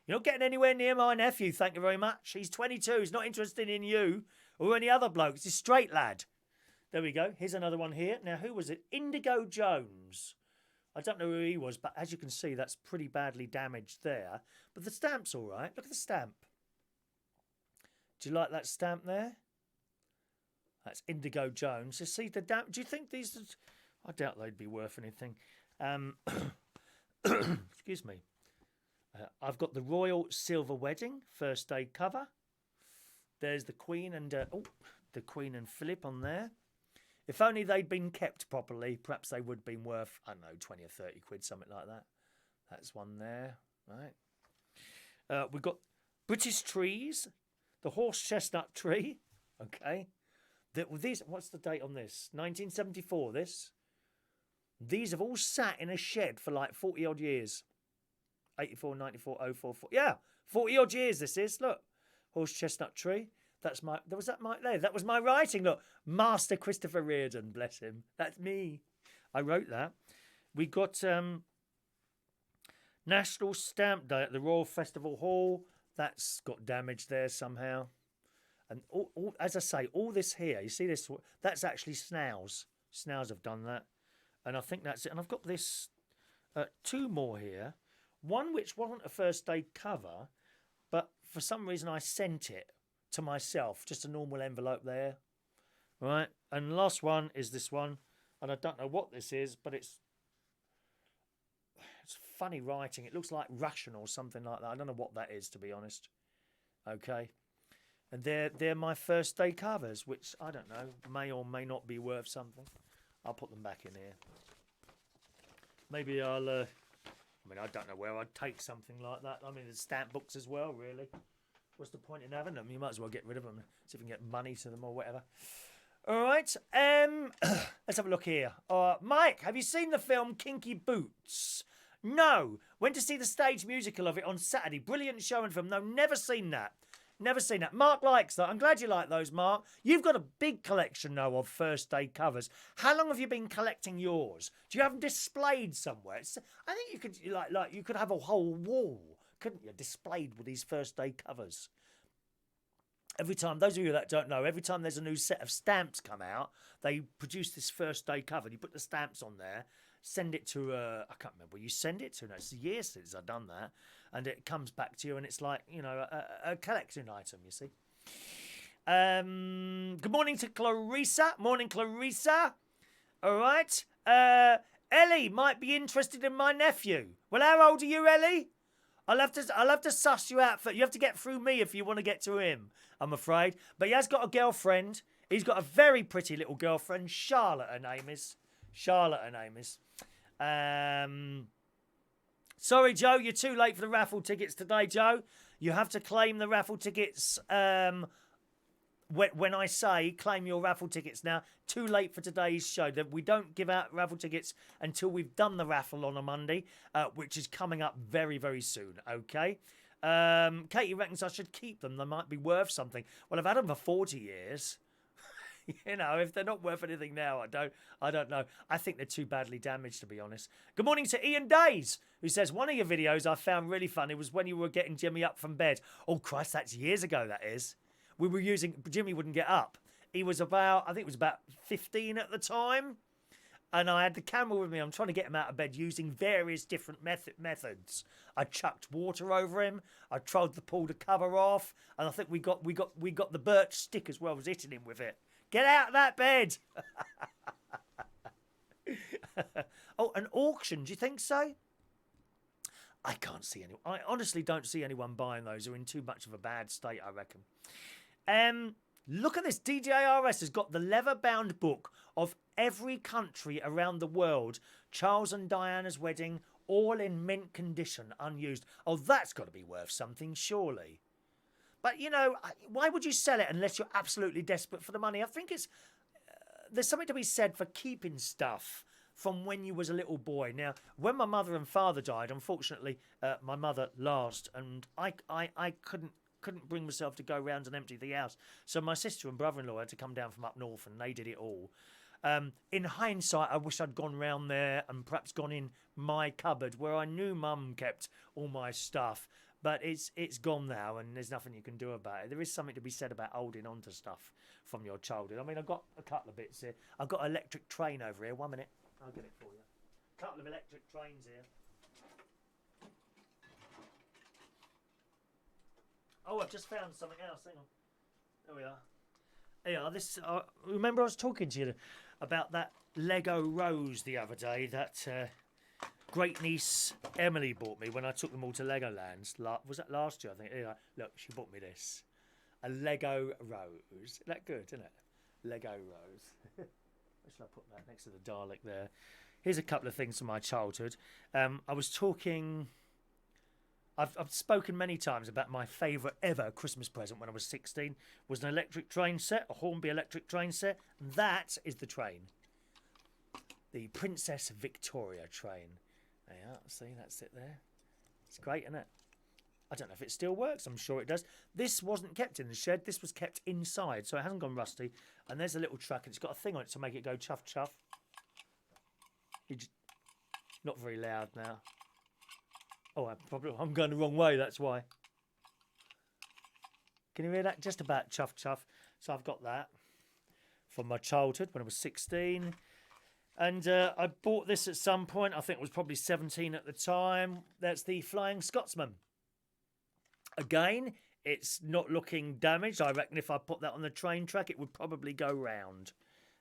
S1: You're not getting anywhere near my nephew, thank you very much. He's 22. He's not interested in you or any other blokes. He's a straight lad. There we go. Here's another one here. Now, who was it? Indigo Jones. I don't know who he was, but as you can see, that's pretty badly damaged there. But the stamp's all right. Look at the stamp. Do you like that stamp there? That's Indigo Jones. You see the do you think these... I doubt they'd be worth anything. Excuse me. I've got the Royal Silver Wedding, first day cover. There's the Queen and... the Queen and Philip on there. If only they'd been kept properly, perhaps they would have been worth, I don't know, 20 or 30 quid, something like that. That's one there, right? We've got British trees, the horse chestnut tree, okay. These, what's the date on this? 1974, this. These have all sat in a shed for like 40 odd years. 84, 94, 04, 4. Yeah, 40 odd years this is. Look, horse chestnut tree. That's my, was that my, there, that was my writing. Look, Master Christopher Reardon, bless him. That's me. I wrote that. We got National Stamp Day at the Royal Festival Hall. That's got damaged there somehow. And as I say, all this here, you see this, that's actually snails. Snails have done that. And I think that's it. And I've got this 2 more here. One which wasn't a first day cover, but for some reason I sent it to myself. Just a normal envelope there. Right? And the last one is this one. And I don't know what this is, but it's funny writing. It looks like Russian or something like that. I don't know what that is, to be honest. Okay. And they're my first day covers, which, I don't know, may or may not be worth something. I'll put them back in here. Maybe I'll... I mean, I don't know where I'd take something like that. I mean, there's stamp books as well, really. What's the point in having them? You might as well get rid of them. See if you can get money to them or whatever. All right. Let's have a look here. Mike, have you seen the film Kinky Boots? No. Went to see the stage musical of it on Saturday. Brilliant show and film. No, never seen that. Never seen that. Mark likes that. I'm glad you like those, Mark. You've got a big collection, though, of first day covers. How long have you been collecting yours? Do you have them displayed somewhere? I think you could you could have a whole wall, couldn't you, displayed with these first day covers. Every time, those of you that don't know, every time there's a new set of stamps come out, they produce this first day cover. You put the stamps on there, send it to, I can't remember where you send it to. No, it's years since I've done that. And it comes back to you, and it's like, you know, a collection item, you see. Good morning to Clarissa. Morning, Clarissa. All right. Ellie might be interested in my nephew. Well, how old are you, Ellie? I'll have to suss you out. You have to get through me if you want to get to him, I'm afraid. But he has got a girlfriend. He's got a very pretty little girlfriend. Charlotte, her name is. Sorry, Joe, you're too late for the raffle tickets today, Joe. You have to claim the raffle tickets. When I say claim your raffle tickets now, too late for today's show. That we don't give out raffle tickets until we've done the raffle on a Monday, which is coming up very, very soon. Okay. Katie reckons I should keep them. They might be worth something. Well, I've had them for 40 years. You know, if they're not worth anything now, I don't know. I think they're too badly damaged, to be honest. Good morning to Ian Days, who says, one of your videos I found really funny was when you were getting Jimmy up from bed. Oh, Christ, that's years ago, that is. We were using, Jimmy wouldn't get up. He was about, I think it was about 15 at the time. And I had the camera with me. I'm trying to get him out of bed using various different methods. I chucked water over him. I tried to pull the cover off. And I think we got the birch stick as well. I was hitting him with it. Get out of that bed! Oh, an auction, do you think so? I can't see anyone. I honestly don't see anyone buying those. They're in too much of a bad state, I reckon. Look at this. DJRS has got the leather-bound book of every country around the world. Charles and Diana's wedding, all in mint condition, unused. Oh, that's got to be worth something, surely. But, you know, why would you sell it unless you're absolutely desperate for the money? I think it's... there's something to be said for keeping stuff from when you was a little boy. Now, when my mother and father died, unfortunately, my mother last, and I couldn't bring myself to go round and empty the house. So my sister and brother-in-law had to come down from up north, and they did it all. In hindsight, I wish I'd gone round there and perhaps gone in my cupboard where I knew Mum kept all my stuff. But it's gone now, and there's nothing you can do about it. There is something to be said about holding on to stuff from your childhood. I mean, I've got a couple of bits here. I've got an electric train over here. 1 minute. I'll get it for you. A couple of electric trains here. Oh, I've just found something else. Hang on. There we are. Yeah, this. Remember I was talking to you about that Lego rose the other day that... great niece Emily bought me when I took them all to Legoland. Was that last year, I think? Anyway, look, she bought me this. A Lego rose. Isn't that good, isn't it? Lego rose. Where should I put that? Next to the Dalek there. Here's a couple of things from my childhood. I was talking... I've spoken many times about my favourite ever Christmas present when I was 16. Was an electric train set, a Hornby electric train set. That is the train. The Princess Victoria train. Yeah, see, that's it there. It's great, isn't it? I don't know if it still works. I'm sure it does. This wasn't kept in the shed. This was kept inside, so it hasn't gone rusty. And there's a little truck, and it's got a thing on it to make it go chuff chuff. Not very loud now. Oh, I'm going the wrong way, that's why. Can you hear that? Just about chuff chuff. So I've got that from my childhood when I was 16. And I bought this at some point. I think it was probably 17 at the time. That's the Flying Scotsman. Again, it's not looking damaged. I reckon if I put that on the train track, it would probably go round.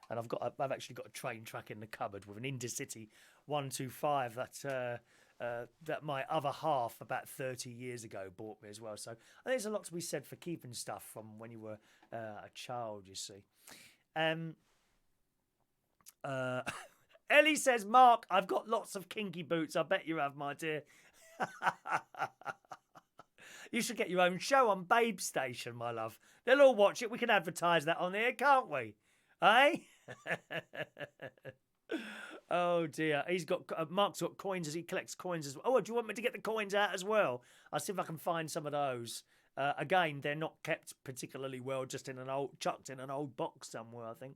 S1: And I've actually got a train track in the cupboard with an Intercity 125 that my other half about 30 years ago bought me as well. So I think there's a lot to be said for keeping stuff from when you were a child, you see. Ellie says, Mark, I've got lots of kinky boots. I bet you have, my dear. You should get your own show on Babestation, my love. They'll all watch it. We can advertise that on here, can't we? Eh? Oh dear. Mark's got coins as he collects coins as well. Oh, do you want me to get the coins out as well? I'll see if I can find some of those. Again, they're not kept particularly well, just chucked in an old box somewhere, I think.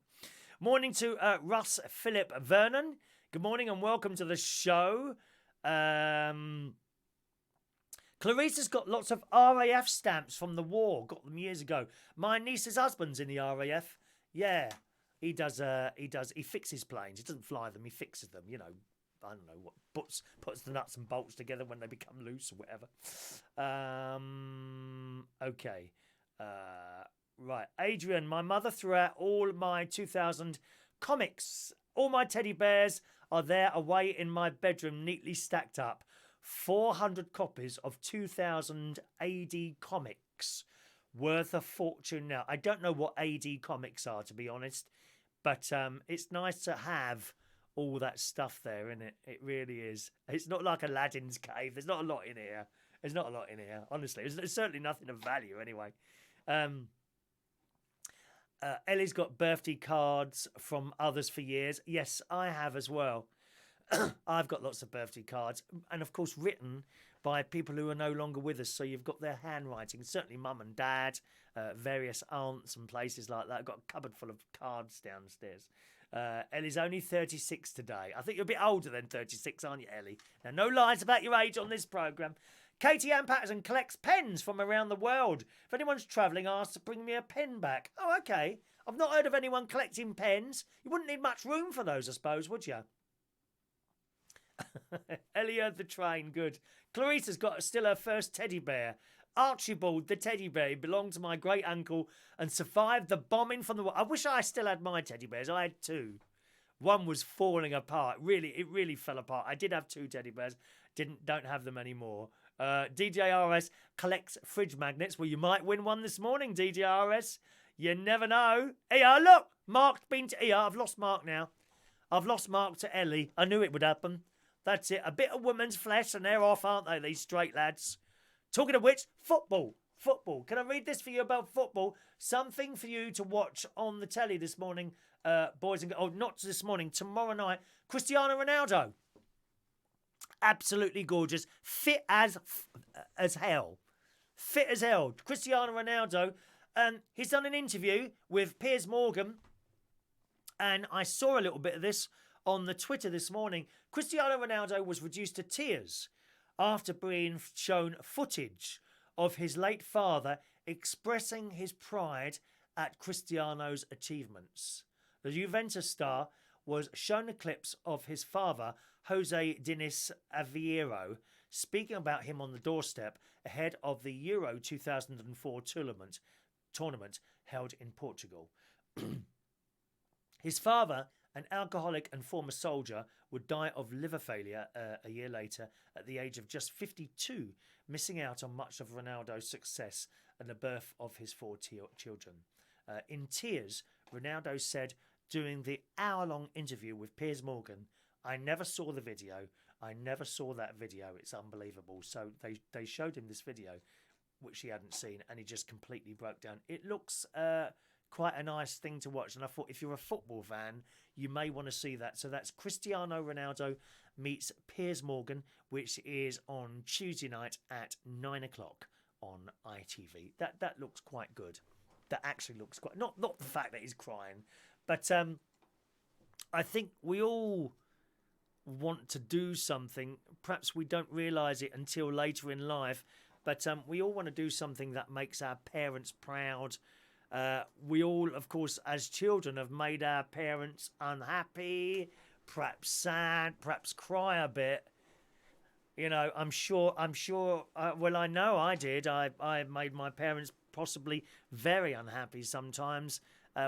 S1: Morning to Russ Philip Vernon. Good morning and welcome to the show. Clarissa's got lots of RAF stamps from the war. Got them years ago. My niece's husband's in the RAF. Yeah, he does. He fixes planes. He doesn't fly them. He fixes them. You know, I don't know what puts the nuts and bolts together when they become loose or whatever. Okay. Right, Adrian. My mother threw out all my 2000 comics. All my teddy bears are there away in my bedroom, neatly stacked up. 400 copies of 2000 AD comics, worth a fortune now. I don't know what AD comics are, to be honest, but it's nice to have all that stuff there, isn't it? It really is. It's not like Aladdin's cave. There's not a lot in here. Honestly. There's certainly nothing of value anyway. Ellie's got birthday cards from others for years. Yes, I have as well. I've got lots of birthday cards, and of course written by people who are no longer with us, so you've got their handwriting. Certainly mum and dad, various aunts and places like that. I've got a cupboard full of cards downstairs. Ellie's only 36 today. I think you're a bit older than 36, aren't you, Ellie? Now, no lies about your age on this programme. Katie Ann Patterson collects pens from around the world. If anyone's travelling, ask to bring me a pen back. Oh, okay. I've not heard of anyone collecting pens. You wouldn't need much room for those, I suppose, would you? Ellie heard the train, good. Clarissa's got still her first teddy bear. Archibald, the teddy bear, belonged to my great uncle and survived the bombing from the war. I wish I still had my teddy bears. I had two. One was falling apart. It really fell apart. I did have two teddy bears. Don't have them anymore. DJRS collects fridge magnets. Well, you might win one this morning, DJRS. You never know. Look, Mark's been to I've lost Mark now. I've lost Mark to Ellie. I knew it would happen. That's it. A bit of woman's flesh and they're off, aren't they, these straight lads? Talking of which, football. Can I read this for you about football? Something for you to watch on the telly this morning, boys and girls. Oh, not this morning, tomorrow night. Cristiano Ronaldo. Absolutely gorgeous. Fit as hell. Fit as hell. Cristiano Ronaldo. He's done an interview with Piers Morgan. And I saw a little bit of this on the Twitter this morning. Cristiano Ronaldo was reduced to tears after being shown footage of his late father expressing his pride at Cristiano's achievements. The Juventus star was shown clips of his father, Jose Diniz Aveiro, speaking about him on the doorstep ahead of the Euro 2004 tournament held in Portugal. His father, an alcoholic and former soldier, would die of liver failure a year later at the age of just 52, missing out on much of Ronaldo's success and the birth of his four children. In tears, Ronaldo said during the hour-long interview with Piers Morgan, "I never saw the video. I never saw that video. It's unbelievable." So they showed him this video, which he hadn't seen, and he just completely broke down. It looks quite a nice thing to watch, and I thought if you're a football fan, you may want to see that. So that's Cristiano Ronaldo meets Piers Morgan, which is on Tuesday night at 9 o'clock on ITV. That looks quite good. That actually looks quite... Not the fact that he's crying, but I think we all want to do something. Perhaps we don't realise it until later in life, but we all want to do something that makes our parents proud. We all, of course, as children have made our parents unhappy, perhaps sad, perhaps cry a bit. You know, I'm sure, well, I know I did. I made my parents possibly very unhappy sometimes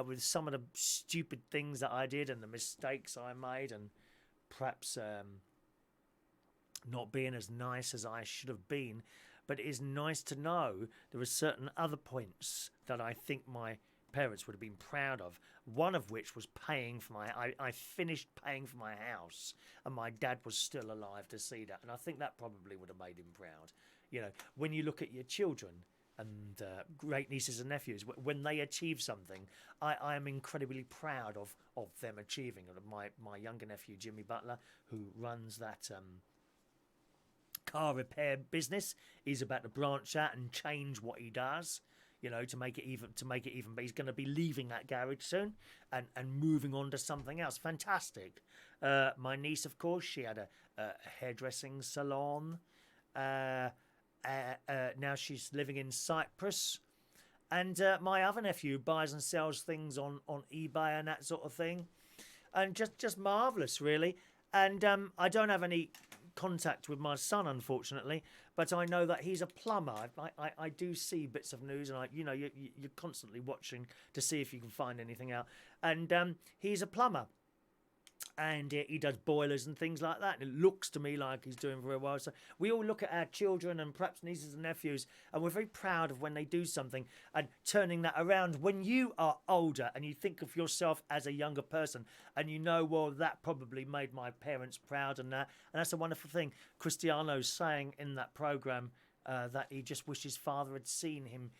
S1: with some of the stupid things that I did and the mistakes I made, and perhaps not being as nice as I should have been. But it is nice to know there are certain other points that I think my parents would have been proud of. One of which was paying for I finished paying for my house, and my dad was still alive to see that. And I think that probably would have made him proud. You know, when you look at your children and great nieces and nephews, when they achieve something, I am incredibly proud of them achieving it. My younger nephew, Jimmy Butler, who runs that car repair business, is about to branch out and change what he does, you know, to make it even but he's going to be leaving that garage soon and moving on to something else. Fantastic. My niece, of course, she had a hairdressing salon. Now she's living in Cyprus. And my other nephew buys and sells things on eBay and that sort of thing, and just marvellous, really. And I don't have any contact with my son, unfortunately, but I know that he's a plumber. I do see bits of news, and you're constantly watching to see if you can find anything out. And he's a plumber, and he does boilers and things like that. And it looks to me like he's doing very well. So we all look at our children and perhaps nieces and nephews, and we're very proud of when they do something and turning that around. When you are older and you think of yourself as a younger person, and you know, well, that probably made my parents proud, and that's a wonderful thing. Cristiano's saying in that programme that he just wished his father had seen him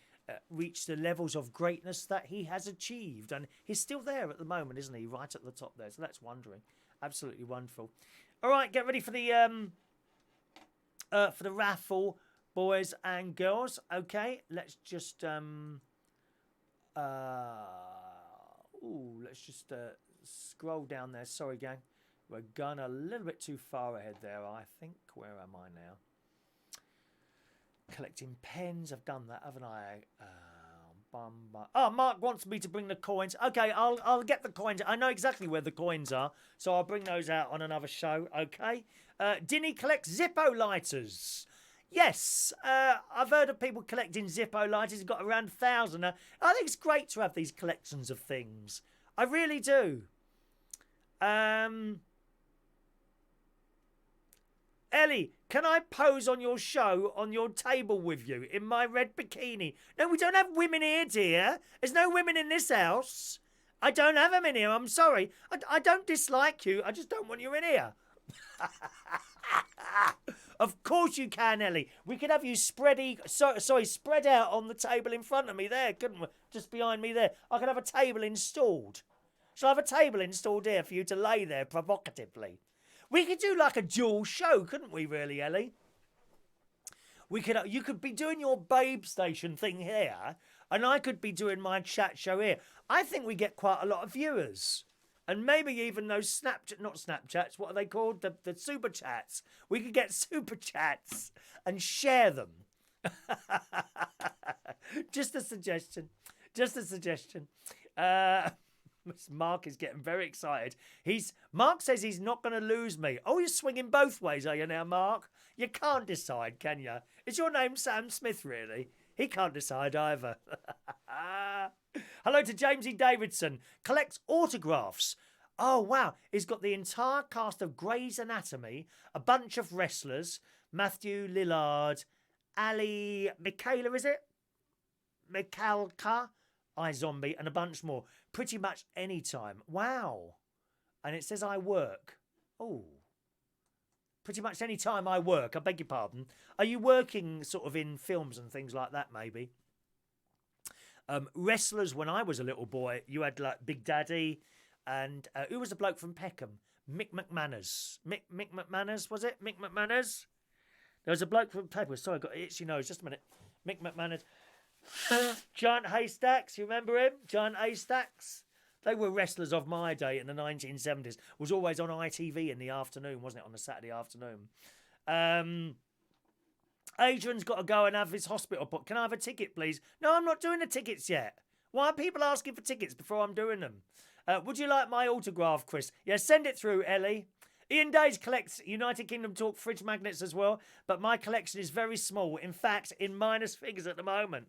S1: reach the levels of greatness that he has achieved, and he's still there at the moment, isn't he? Right at the top there. So that's absolutely wonderful. All right, get ready for the raffle, boys and girls. Okay, let's just scroll down there. Sorry, gang, we're going a little bit too far ahead there, I think. Where am I now? Collecting pens. I've done that, haven't I? Oh, Mark wants me to bring the coins. Okay, I'll get the coins. I know exactly where the coins are, so I'll bring those out on another show. Okay. Dinny collects Zippo lighters. Yes, I've heard of people collecting Zippo lighters. He's got around 1,000 now. I think it's great to have these collections of things. I really do. Ellie, can I pose on your show on your table with you in my red bikini? No, we don't have women here, dear. There's no women in this house. I don't have them in here. I'm sorry. I don't dislike you. I just don't want you in here. Of course you can, Ellie. We could have you spread out on the table in front of me there, couldn't we? Just behind me there. I could have a table installed. Shall I have a table installed here for you to lay there provocatively? We could do like a dual show, couldn't we, really, Ellie? You could be doing your babestation thing here, and I could be doing my chat show here. I think we get quite a lot of viewers. And maybe even those not Snapchats, what are they called? The super chats. We could get super chats and share them. Just a suggestion. Mark is getting very excited. Mark says he's not going to lose me. Oh, you're swinging both ways, are you now, Mark? You can't decide, can you? Is your name Sam Smith, really? He can't decide either. Hello to Jamesy Davidson. Collects autographs. Oh, wow. He's got the entire cast of Grey's Anatomy, a bunch of wrestlers, Matthew Lillard, Ali Michaela, is it? Michalka, iZombie, and a bunch more. Pretty much any time. Wow. And it says I work. Oh. Pretty much any time I work. I beg your pardon. Are you working sort of in films and things like that, maybe? Wrestlers, when I was a little boy, you had like Big Daddy and who was the bloke from Peckham? Mick McManus. Mick McManus, was it? Mick McManus? There was a bloke from Peckham. Sorry, I got itchy nose. Just a minute. Mick McManus. Giant Haystacks, you remember him? Giant Haystacks. They were wrestlers of my day in the 1970s. Was always on ITV in the afternoon, wasn't it? On a Saturday afternoon. Adrian's got to go and have his hospital put. Can I have a ticket, please? No, I'm not doing the tickets yet. Why are people asking for tickets before I'm doing them? Would you like my autograph, Chris? Yeah, send it through, Ellie. Ian Days collects United Kingdom Talk fridge magnets as well, but my collection is very small. In fact, in minus figures at the moment.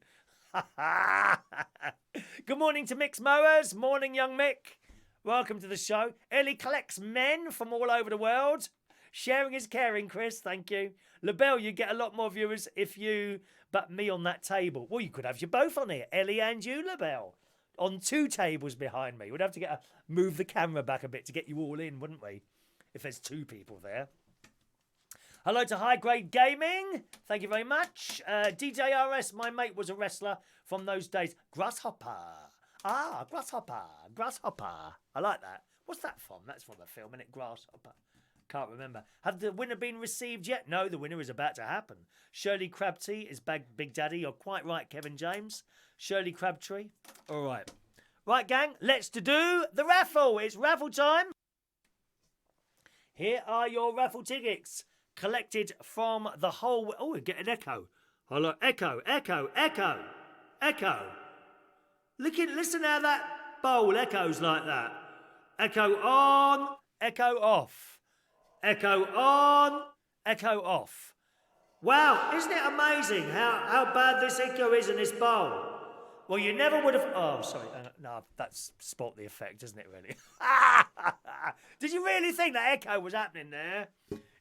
S1: Good morning to Mick's Mowers. Morning, young Mick. Welcome to the show. Ellie collects men from all over the world. Sharing is caring, Chris. Thank you. LaBelle, you get a lot more viewers if you but me on that table. Well, you could have you both on here, Ellie and you, LaBelle, on 2 tables behind me. We'd have to move the camera back a bit to get you all in, wouldn't we? If there's 2 people there. Hello to High Grade Gaming. Thank you very much. DJRS, my mate was a wrestler from those days. Grasshopper. Ah, Grasshopper. Grasshopper. I like that. What's that from? That's from a film, isn't it? Grasshopper. Can't remember. Have the winner been received yet? No, the winner is about to happen. Shirley Crabtree is Big Daddy. You're quite right, Kevin James. Shirley Crabtree. All right. Right, gang, let's do the raffle. It's raffle time. Here are your raffle tickets collected from the whole... Oh, we get an echo. Hello, echo, echo, echo, echo. Listen how that bowl echoes like that. Echo on, echo off. Echo on, echo off. Wow, isn't it amazing how bad this echo is in this bowl? Well, you never would have... Oh, sorry. No, that's spot the effect, isn't it, really? Did you really think that echo was happening there?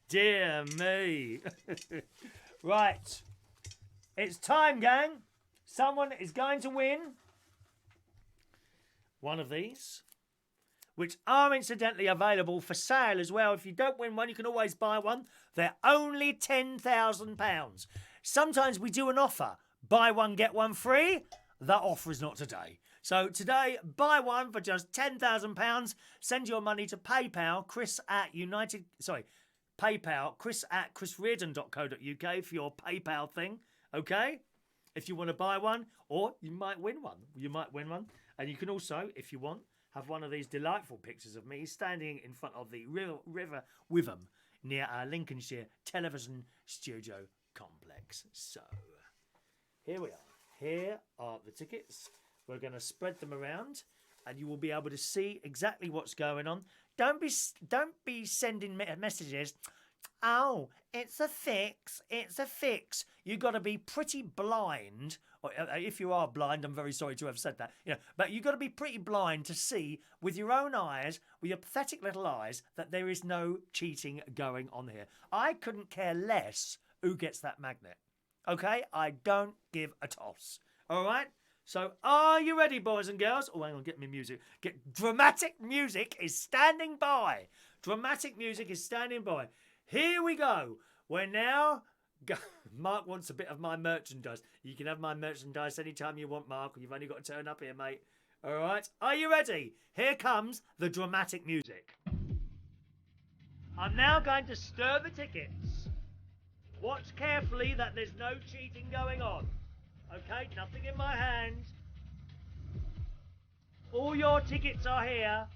S1: Dear me. Right. It's time, gang. Someone is going to win one of these, which are incidentally available for sale as well. If you don't win one, you can always buy one. They're only £10,000. Sometimes we do an offer. Buy one, get one free. That offer is not today. So today, buy one for just £10,000. Send your money to PayPal, PayPal, chris@chrisreardon.co.uk for your PayPal thing. Okay? If you want to buy one, or you might win one. You might win one. And you can also, if you want, have one of these delightful pictures of me standing in front of the River Witham near our Lincolnshire television studio complex. So, here we are. Here are the tickets. We're going to spread them around and you will be able to see exactly what's going on. Don't be sending messages. Oh, it's a fix. It's a fix. You've got to be pretty blind. Or if you are blind, I'm very sorry to have said that. But you've got to be pretty blind to see with your own eyes, with your pathetic little eyes, that there is no cheating going on here. I couldn't care less who gets that magnet. Okay? I don't give a toss. All right? So, are you ready, boys and girls? Oh, hang on, get me music. Dramatic music is standing by. Dramatic music is standing by. Here we go. We're now... Mark wants a bit of my merchandise. You can have my merchandise anytime you want, Mark. You've only got to turn up here, mate. All right? Are you ready? Here comes the dramatic music. I'm now going to stir the tickets. Watch carefully that there's no cheating going on. Okay, nothing in my hand. All your tickets are here.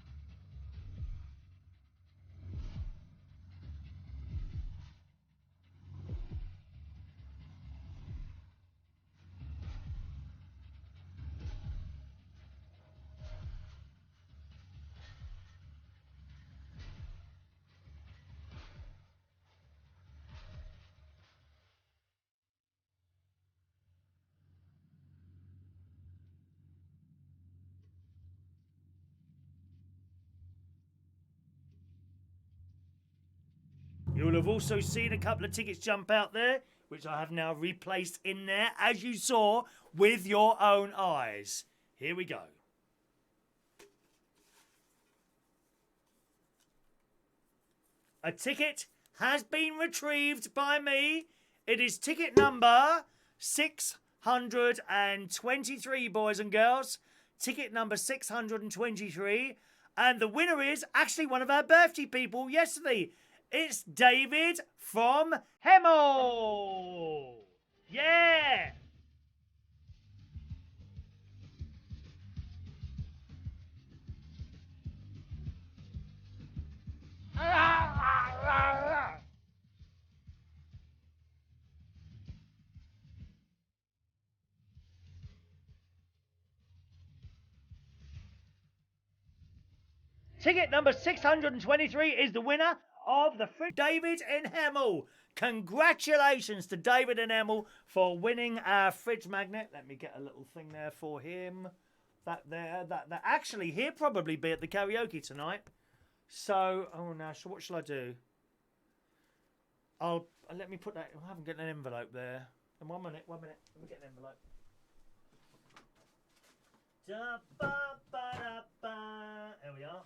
S1: You'll have also seen a couple of tickets jump out there, which I have now replaced in there, as you saw, with your own eyes. Here we go. A ticket has been retrieved by me. It is ticket number 623, boys and girls. Ticket number 623. And the winner is actually one of our birthday people yesterday. It's David from Hemel. Yeah. Ticket number 623 is the winner of the David in Hemel. Congratulations to David and Hemel for winning our fridge magnet. Let me get a little thing there for him. That actually, he'll probably be at the karaoke tonight. So, oh no, so what shall I do? Let me put that. I haven't got an envelope there. And 1 minute. Let me get an envelope. There we are.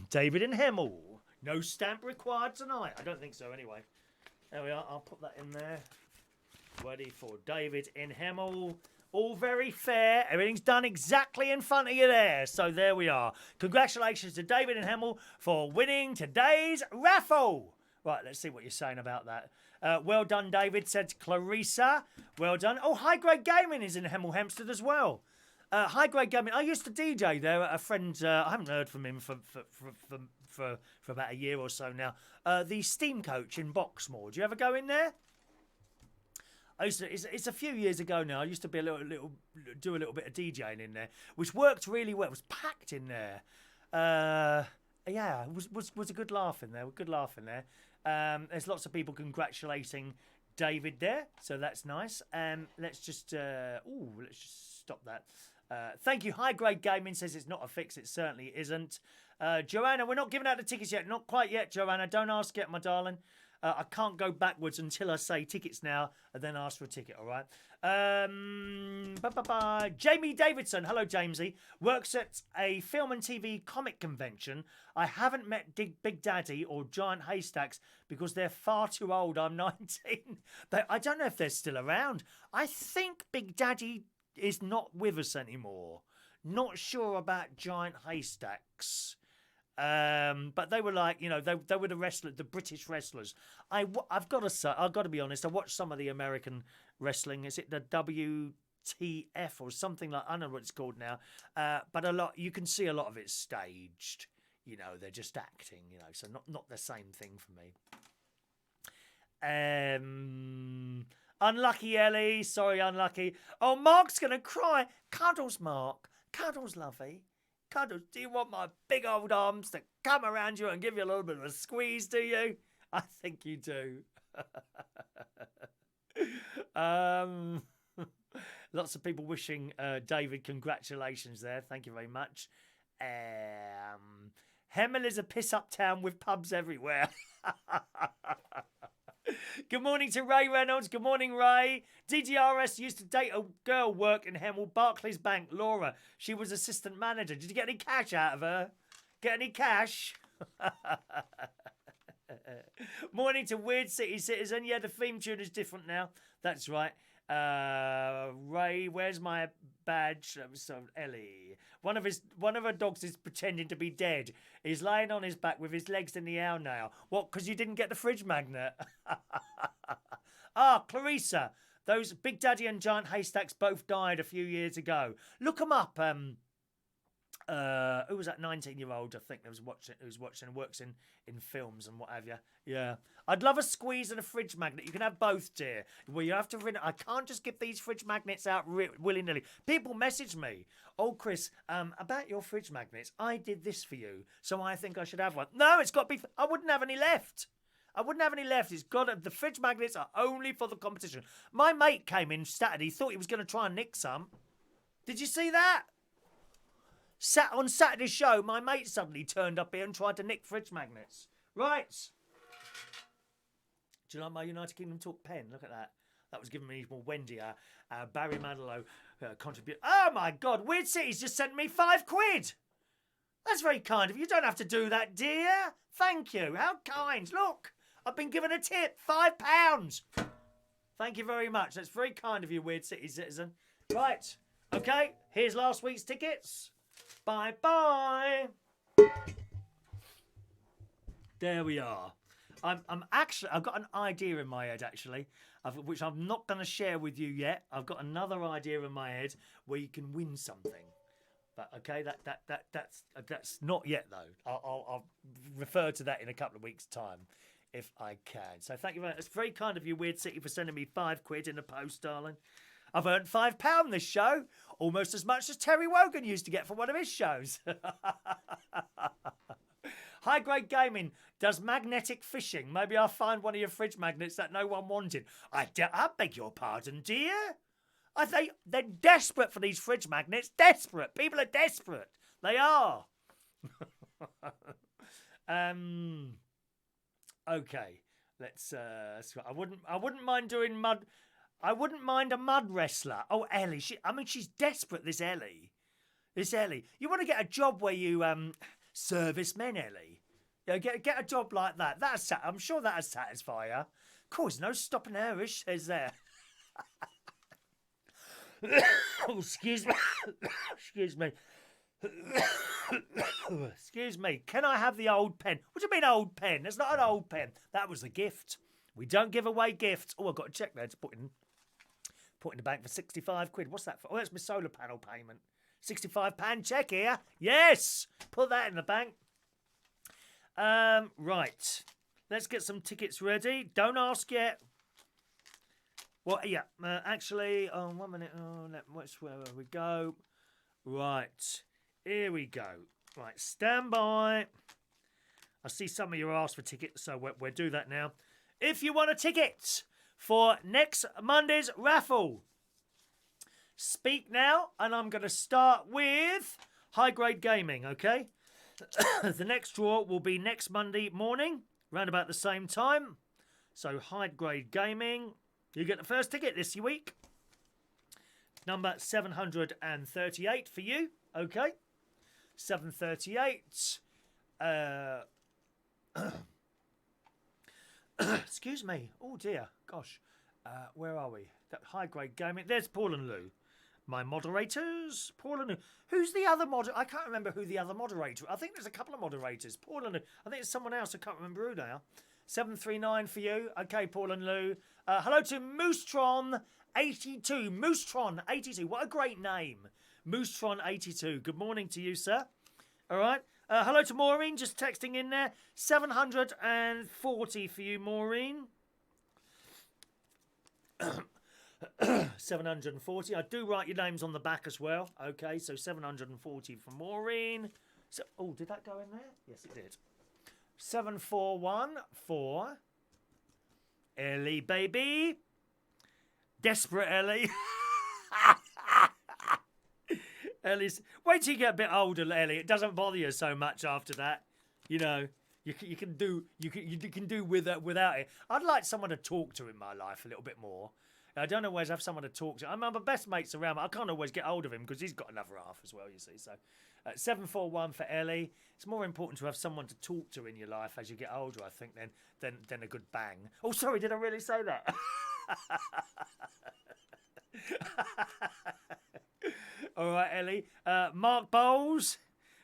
S1: David and Hemel. No stamp required tonight. I don't think so anyway. There we are. I'll put that in there. Ready for David in Hemel. All very fair. Everything's done exactly in front of you there. So there we are. Congratulations to David and Hemel for winning today's raffle. Right, let's see what you're saying about that. Well done, David, said Clarissa. Well done. Oh, High Grade Gaming is in Hemel Hempstead as well. High Grade Gaming. I used to DJ there. A friend, I haven't heard from him for about a year or so now. The Steam Coach in Boxmoor. Do you ever go in there? It's a few years ago now. I used to be do a little bit of DJing in there, which worked really well. It was packed in there. Yeah, it was a good laugh in there. There's lots of people congratulating David there, so that's nice. Let's just stop that. Thank you. High Grade Gaming says it's not a fix. It certainly isn't. Joanna, we're not giving out the tickets yet. Not quite yet, Joanna. Don't ask yet, my darling. I can't go backwards until I say tickets now and then ask for a ticket, all right? Jamie Davidson, hello, Jamesy, works at a film and TV comic convention. I haven't met Big Daddy or Giant Haystacks because they're far too old. I'm 19. I don't know if they're still around. I think Big Daddy is not with us anymore. Not sure about Giant Haystacks. But they were like, they were the British wrestlers. I've got to be honest. I watched some of the American wrestling. Is it the WTF or something like? I don't know what it's called now. But you can see a lot of it's staged. They're just acting. So not the same thing for me. Unlucky Ellie. Sorry, unlucky. Oh, Mark's gonna cry. Cuddles, Mark. Cuddles, lovey. Cuddles, do you want my big old arms to come around you and give you a little bit of a squeeze, do you? I think you do. Lots of people wishing David congratulations there. Thank you very much. Hemel is a piss-up town with pubs everywhere. Good morning to Ray Reynolds. Good morning, Ray. DDRS used to date a girl work in Hemel, Barclays Bank, Laura. She was assistant manager. Did you get any cash out of her? Get any cash? Morning to Weird City Citizen. Yeah, the theme tune is different now. That's right. Ray, where's my badge? So Ellie. One of her dogs is pretending to be dead. He's lying on his back with his legs in the air now. What? Because you didn't get the fridge magnet? Clarissa. Those Big Daddy and Giant Haystacks both died a few years ago. Look them up. Who was that 19-year-old, I think, who's watching, works in films and what have you. Yeah. I'd love a squeeze and a fridge magnet. You can have both, dear. Well, you have to I can't just give these fridge magnets out willy-nilly. People message me, oh, Chris, about your fridge magnets, I did this for you, so I think I should have one. No, it's got to be... I wouldn't have any left. It's got the fridge magnets are only for the competition. My mate came in Saturday, thought he was going to try and nick some. Did you see that? On Saturday's show, my mate suddenly turned up here and tried to nick fridge magnets. Right. Do you like my United Kingdom Talk pen? Look at that. That was giving me more Wendy, Barry Manilow contribute. Oh my God, Weird City's just sent me £5. That's very kind of you. You don't have to do that, dear. Thank you. How kind. Look, I've been given a tip. £5. Thank you very much. That's very kind of you, Weird City Citizen. Right. Okay, here's last week's tickets. Bye-bye. There we are. I've got an idea in my head, actually, which I'm not going to share with you yet. I've got another idea in my head where you can win something. But, okay, that's not yet, though. I'll refer to that in a couple of weeks' time, if I can. So thank you very much. It's very kind of you, Weird City, for sending me £5 in the post, darling. I've earned £5 this show, almost as much as Terry Wogan used to get for one of his shows. High Grade Gaming does magnetic fishing. Maybe I'll find one of your fridge magnets that no one wanted. I beg your pardon, dear. They're desperate for these fridge magnets. Desperate. People are desperate. They are. Okay. Let's. I wouldn't mind doing mud. I wouldn't mind a mud wrestler. Oh, Ellie. She's desperate. This Ellie. You want to get a job where you service men, Ellie. You know, get a job like that. I'm sure that'll satisfy her. Of course, no stopping her, is there? Oh, excuse me. Excuse me. Excuse me. Can I have the old pen? What do you mean old pen? It's not an old pen. That was a gift. We don't give away gifts. Oh, I've got a check there to put in the bank for 65 quid. What's that for? Oh, that's my solar panel payment. £65 check here. Yes. Put that in the bank. Right. Let's get some tickets ready. Don't ask yet. Well, yeah. Actually, 1 minute. Where we go? Right. Here we go. Right. Stand by. I see some of you asked for tickets, so we'll do that now. If you want a ticket for next Monday's raffle, speak now, and I'm going to start with High Grade Gaming, okay? The next draw will be next Monday morning, around about the same time. So High Grade Gaming, you get the first ticket this week. Number 738 for you, okay? 738. Excuse me. Oh dear. Gosh. Where are we? High Grade Gaming. There's Paul and Lou. My moderators. Paul and Lou. Who's the other moderator? I can't remember who the other moderator. I think there's a couple of moderators. Paul and Lou. I think it's someone else. I can't remember who now. 739 for you. Okay, Paul and Lou. Hello to Moostron82. Moostron82. What a great name. Moostron82. Good morning to you, sir. All right. Hello to Maureen, just texting in there. 740 for you, Maureen. 740. I do write your names on the back as well. Okay, so 740 for Maureen. So, oh, did that go in there? Yes, it did. 741 for Ellie, baby. Desperate Ellie. Ellie's. Wait till you get a bit older, Ellie. It doesn't bother you so much after that. You know, you can do without it. I'd like someone to talk to in my life a little bit more. I don't always have someone to talk to. I'm my best mates around, but I can't always get hold of him because he's got another half as well. You see, so 741 for Ellie. It's more important to have someone to talk to in your life as you get older, I think, than a good bang. Oh, sorry, did I really say that? All right, Ellie. Mark Bowles.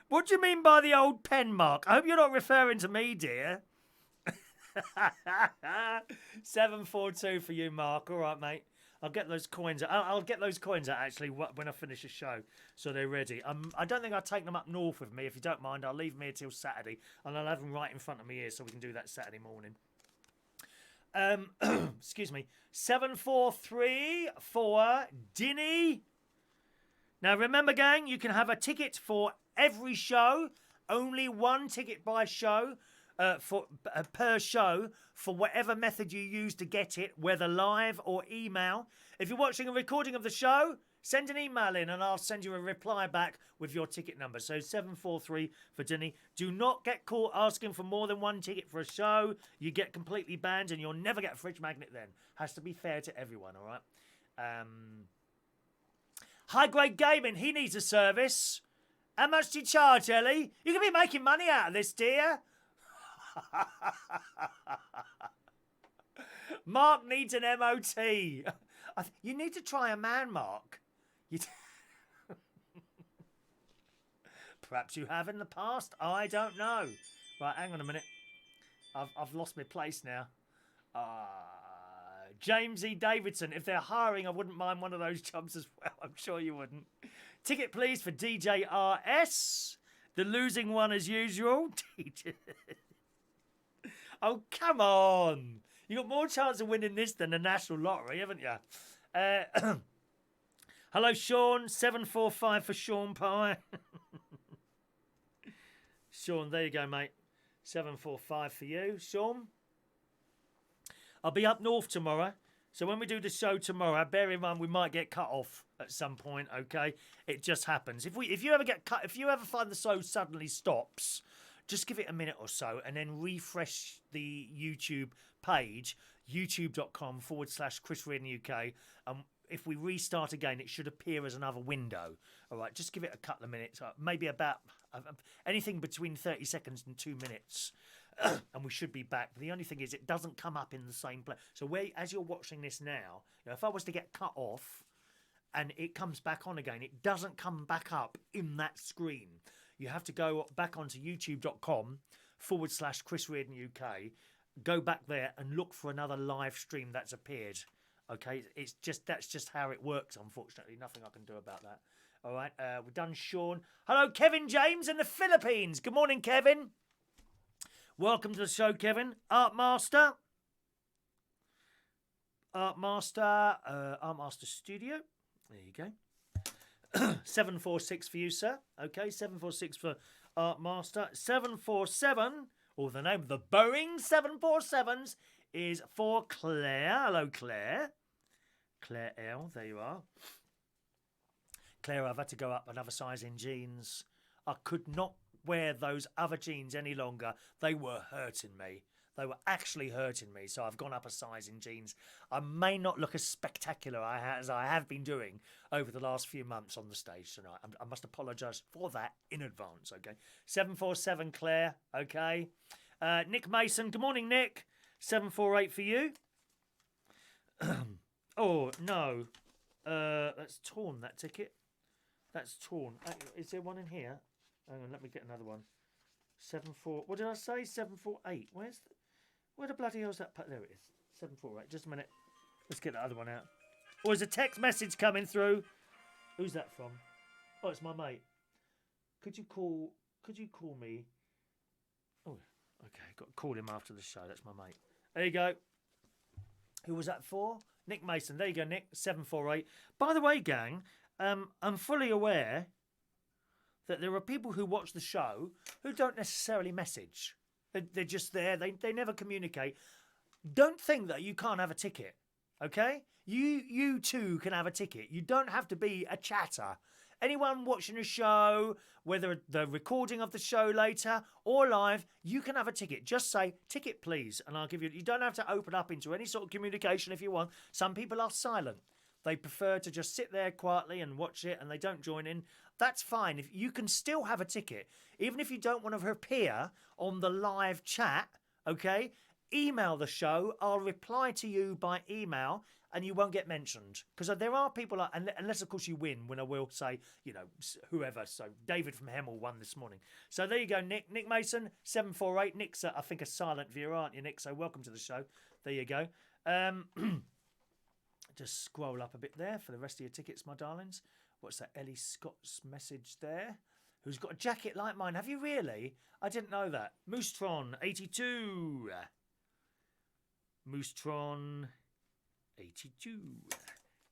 S1: What do you mean by the old pen, Mark? I hope you're not referring to me, dear. 742 for you, Mark. All right, mate. I'll get those coins. I'll get those coins out, actually, when I finish the show, so they're ready. I don't think I'll take them up north with me. If you don't mind, I'll leave them here till Saturday, and I'll have them right in front of me here so we can do that Saturday morning. Excuse me. 743 for Dinny. Now, remember, gang, you can have a ticket for every show. Only one ticket by show per show for whatever method you use to get it, whether live or email. If you're watching a recording of the show, send an email in and I'll send you a reply back with your ticket number. So 743 for Dinny. Do not get caught asking for more than one ticket for a show. You get completely banned and you'll never get a fridge magnet then. Has to be fair to everyone, all right? High Grade Gaming, he needs a service. How much do you charge, Ellie? You can be making money out of this, dear. Mark needs an MOT. You need to try a man, Mark. Perhaps you have in the past. I don't know. Right, hang on a minute. I've lost my place now. James E. Davidson. If they're hiring, I wouldn't mind one of those jobs as well. I'm sure you wouldn't. Ticket, please, for DJRS. The losing one as usual. Oh, come on. You got more chance of winning this than the National Lottery, haven't you? Hello, Sean. 745 for Sean Pie. Sean, there you go, mate. 745 for you, Sean. I'll be up north tomorrow. So when we do the show tomorrow, bear in mind we might get cut off at some point, okay? It just happens. If you ever get cut, if you ever find the show suddenly stops, just give it a minute or so and then refresh the YouTube page, youtube.com/Chris Reardon UK. If we restart again, it should appear as another window. All right, just give it a couple of minutes, maybe about anything between 30 seconds and 2 minutes. And we should be back. But the only thing is it doesn't come up in the same place. So as you're watching this now, if I was to get cut off and it comes back on again, it doesn't come back up in that screen. You have to go back onto youtube.com/Chris Reardon UK, go back there and look for another live stream that's appeared. Okay, that's just how it works, unfortunately. Nothing I can do about that. All right, we've done Sean. Hello, Kevin James in the Philippines. Good morning, Kevin. Welcome to the show, Kevin. Art Master Studio. There you go. 746 for you, sir. Okay, 746 for Art Master. 747, or the name of the Boeing 747s is for Claire. Hello, Claire. Claire L, there you are. Claire, I've had to go up another size in jeans. I could not wear those other jeans any longer. They were hurting me. They were actually hurting me, so I've gone up a size in jeans. I may not look as spectacular as I have been doing over the last few months on the stage tonight. I must apologise for that in advance, okay? 747 Claire, okay? Nick Mason, good morning, Nick. 748 for you. Oh, no. That's torn, that ticket. That's torn. Is there one in here? Hang on, let me get another one. 74. What did I say? 748. Where the bloody hell's that? There it is. 748. Just a minute. Let's get the other one out. Or is a text message coming through? Who's that from? Oh, it's my mate. Could you call me? Oh, okay. Got to call him after the show. That's my mate. There you go. Who was that for? Nick Mason. There you go, Nick. 748. By the way, gang, I'm fully aware that there are people who watch the show who don't necessarily message. They're just there. They never communicate. Don't think that you can't have a ticket, okay? You too can have a ticket. You don't have to be a chatter. Anyone watching a show, whether the recording of the show later or live, you can have a ticket. Just say, ticket please, and I'll give you... You don't have to open up into any sort of communication if you want. Some people are silent. They prefer to just sit there quietly and watch it, and they don't join in. That's fine. If you can still have a ticket, even if you don't want to appear on the live chat, okay? Email the show. I'll reply to you by email, and you won't get mentioned. Because there are people, unless of course you win, when I will say, whoever. So David from Hemel won this morning. So there you go, Nick. Nick Mason, 748. Nick's, I think, a silent viewer, aren't you, Nick? So welcome to the show. There you go. Just scroll up a bit there for the rest of your tickets, my darlings. What's that? Elle Scott's message there. Who's got a jacket like mine? Have you really? I didn't know that. Moostron 82. Moostron 82.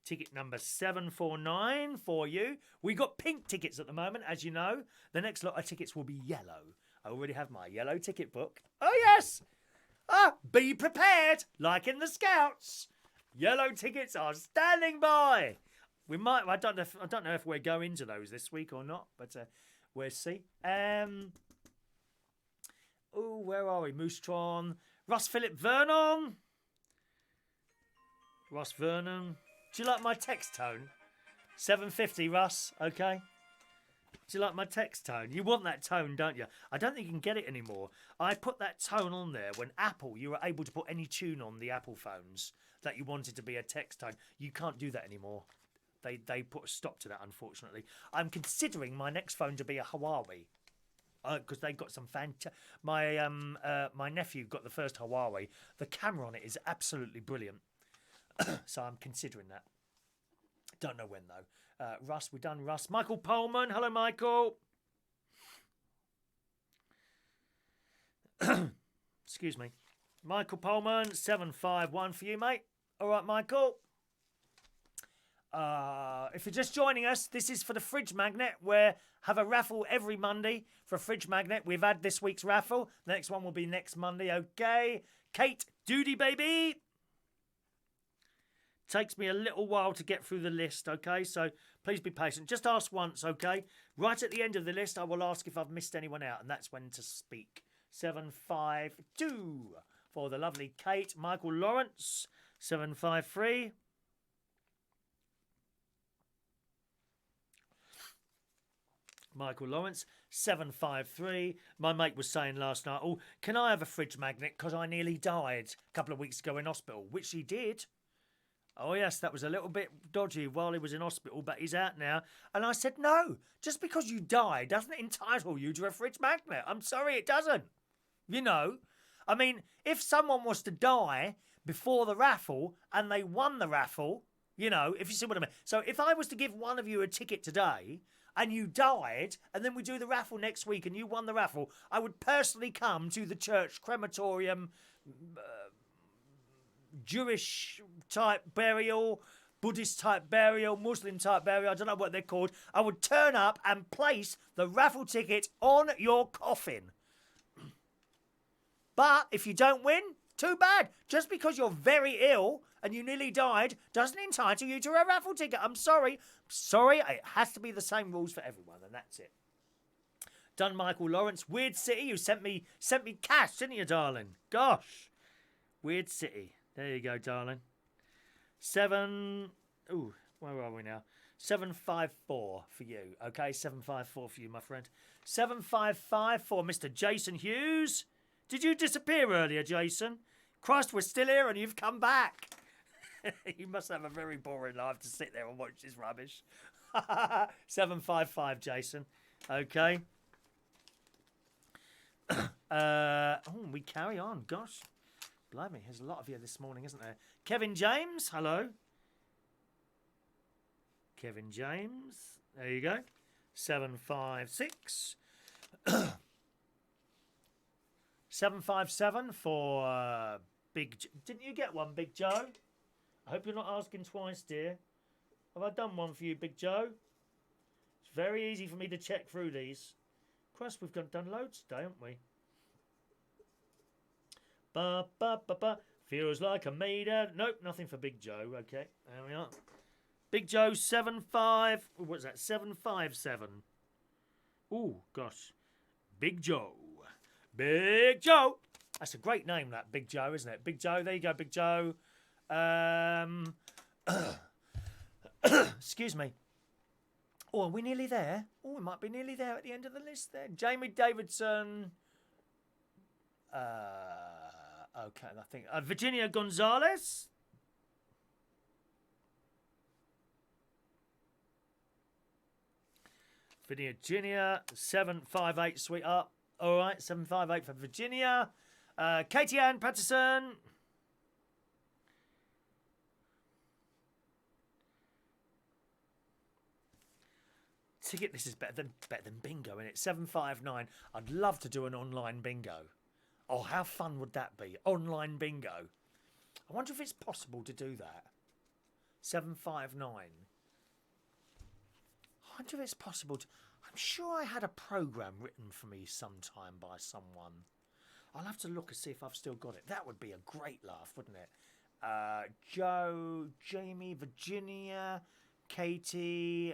S1: Ticket number 749 for you. We got pink tickets at the moment, as you know. The next lot of tickets will be yellow. I already have my yellow ticket book. Oh yes. Be prepared, like in the Scouts. Yellow tickets are standing by. We might. I don't know if we're going to those this week or not, but we'll see. Oh, where are we? Moostron. Russ Philip Vernon. Russ Vernon. Do you like my text tone? 750, Russ. Okay. Do you like my text tone? You want that tone, don't you? I don't think you can get it anymore. I put that tone on there when you were able to put any tune on the Apple phones that you wanted to be a text tone. You can't do that anymore. They put a stop to that, unfortunately. I'm considering my next phone to be a Huawei. Because they got some my nephew got the first Huawei. The camera on it is absolutely brilliant. So I'm considering that. Don't know when, though. Russ, we've done Russ. Michael Pullman. Hello, Michael. Excuse me. Michael Pullman, 751 for you, mate. All right, Michael. If you're just joining us, this is for the fridge magnet. We have a raffle every Monday for a fridge magnet. We've had this week's raffle. The next one will be next Monday, okay? Kate Doody, baby. Takes me a little while to get through the list, okay? So please be patient. Just ask once, okay? Right at the end of the list, I will ask if I've missed anyone out, and that's when to speak. 752 for the lovely Kate. Michael Lawrence, 753. Michael Lawrence, 753. My mate was saying last night, oh, can I have a fridge magnet? Because I nearly died a couple of weeks ago in hospital, which he did. Oh, yes, that was a little bit dodgy while he was in hospital, but he's out now. And I said, no, just because you died doesn't entitle you to a fridge magnet. I'm sorry, it doesn't. You know, I mean, if someone was to die before the raffle and they won the raffle, you know, if you see what I mean. So if I was to give one of you a ticket today and you died, and then we do the raffle next week and you won the raffle, I would personally come to the church crematorium, Jewish type burial, Buddhist type burial, Muslim type burial, I don't know what they're called. I would turn up and place the raffle ticket on your coffin. But if you don't win, too bad. Just because you're very ill and you nearly died doesn't entitle you to a raffle ticket. I'm sorry. Sorry, it has to be the same rules for everyone, and that's it. Done, Michael Lawrence. Weird City, you sent me cash, didn't you, darling? Gosh. Weird City. There you go, darling. Ooh, where are we now? 754 for you. Okay, 754 for you, my friend. 755 for Mr. Jason Hughes. Did you disappear earlier, Jason? Christ, we're still here and you've come back. You must have a very boring life to sit there and watch this rubbish. 755, Jason. Okay. We carry on. Gosh. Blimey, there's a lot of you this morning, isn't there? Kevin James, hello. Kevin James. There you go. 756. 757 for Big Joe. Didn't you get one, Big Joe? I hope you're not asking twice, dear. Have I done one for you, Big Joe? It's very easy for me to check through these. Christ, we've done loads today, haven't we? Ba, ba, ba, ba. Feels like I made out. Nope, nothing for Big Joe. Okay, there we are. Big Joe 75. What's that? 757. Oh, gosh. Big Joe. Big Joe. That's a great name, that Big Joe, isn't it? Big Joe. There you go, Big Joe. Excuse me. Oh, are we nearly there? Oh, we might be nearly there at the end of the list there. Jamie Davidson. Okay, I think Virginia Gonzalez. Virginia 758, sweetheart. All right, 758 for Virginia. Katie Ann Patterson. Ticket. This is better than bingo, isn't it? 759. I'd love to do an online bingo. Oh, how fun would that be? Online bingo. I wonder if it's possible to do that. 759. I wonder if it's possible to... I'm sure I had a programme written for me sometime by someone. I'll have to look and see if I've still got it. That would be a great laugh, wouldn't it? Joe, Jamie, Virginia, Katie,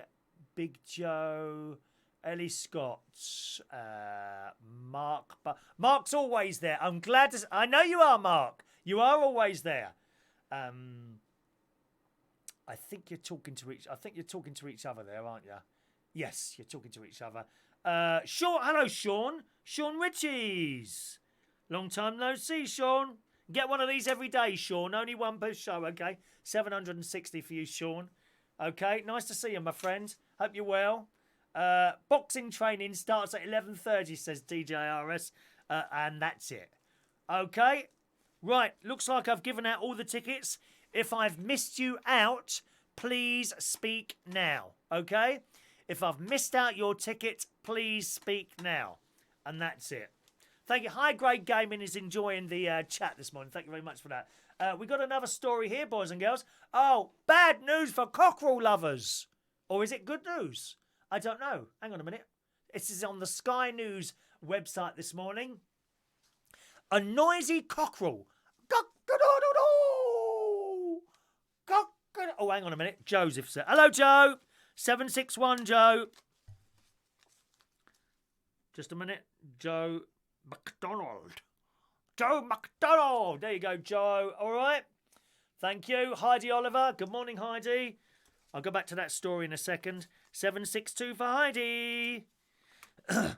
S1: Big Joe... Elle Scott, Mark. Mark's always there. I'm glad to... I know you are, Mark. You are always there. I think you're talking to each... I think you're talking to each other there, aren't you? Yes, you're talking to each other. Sean. Hello, Sean. Sean Richies. Long time no see, Sean. Get one of these every day, Sean. Only one per show, okay? 760 for you, Sean. Okay, nice to see you, my friend. Hope you're well. Boxing training starts at 11:30, says DJRS, and that's it. Okay, right, looks like I've given out all the tickets. If I've missed you out, please speak now, okay? If I've missed out your ticket, please speak now, and that's it. Thank you. High Grade Gaming is enjoying the chat this morning. Thank you very much for that. We got another story here, boys and girls. Oh, bad news for cockerel lovers. Or is it good news? I don't know. Hang on a minute. This is on the Sky News website this morning. A noisy cockerel. Oh, hang on a minute. Joseph said, hello, Joe. 761 Joe. Just a minute. Joe McDonald. Joe McDonald. There you go, Joe. All right. Thank you. Heidi Oliver. Good morning, Heidi. I'll go back to that story in a second. 762 for Heidi.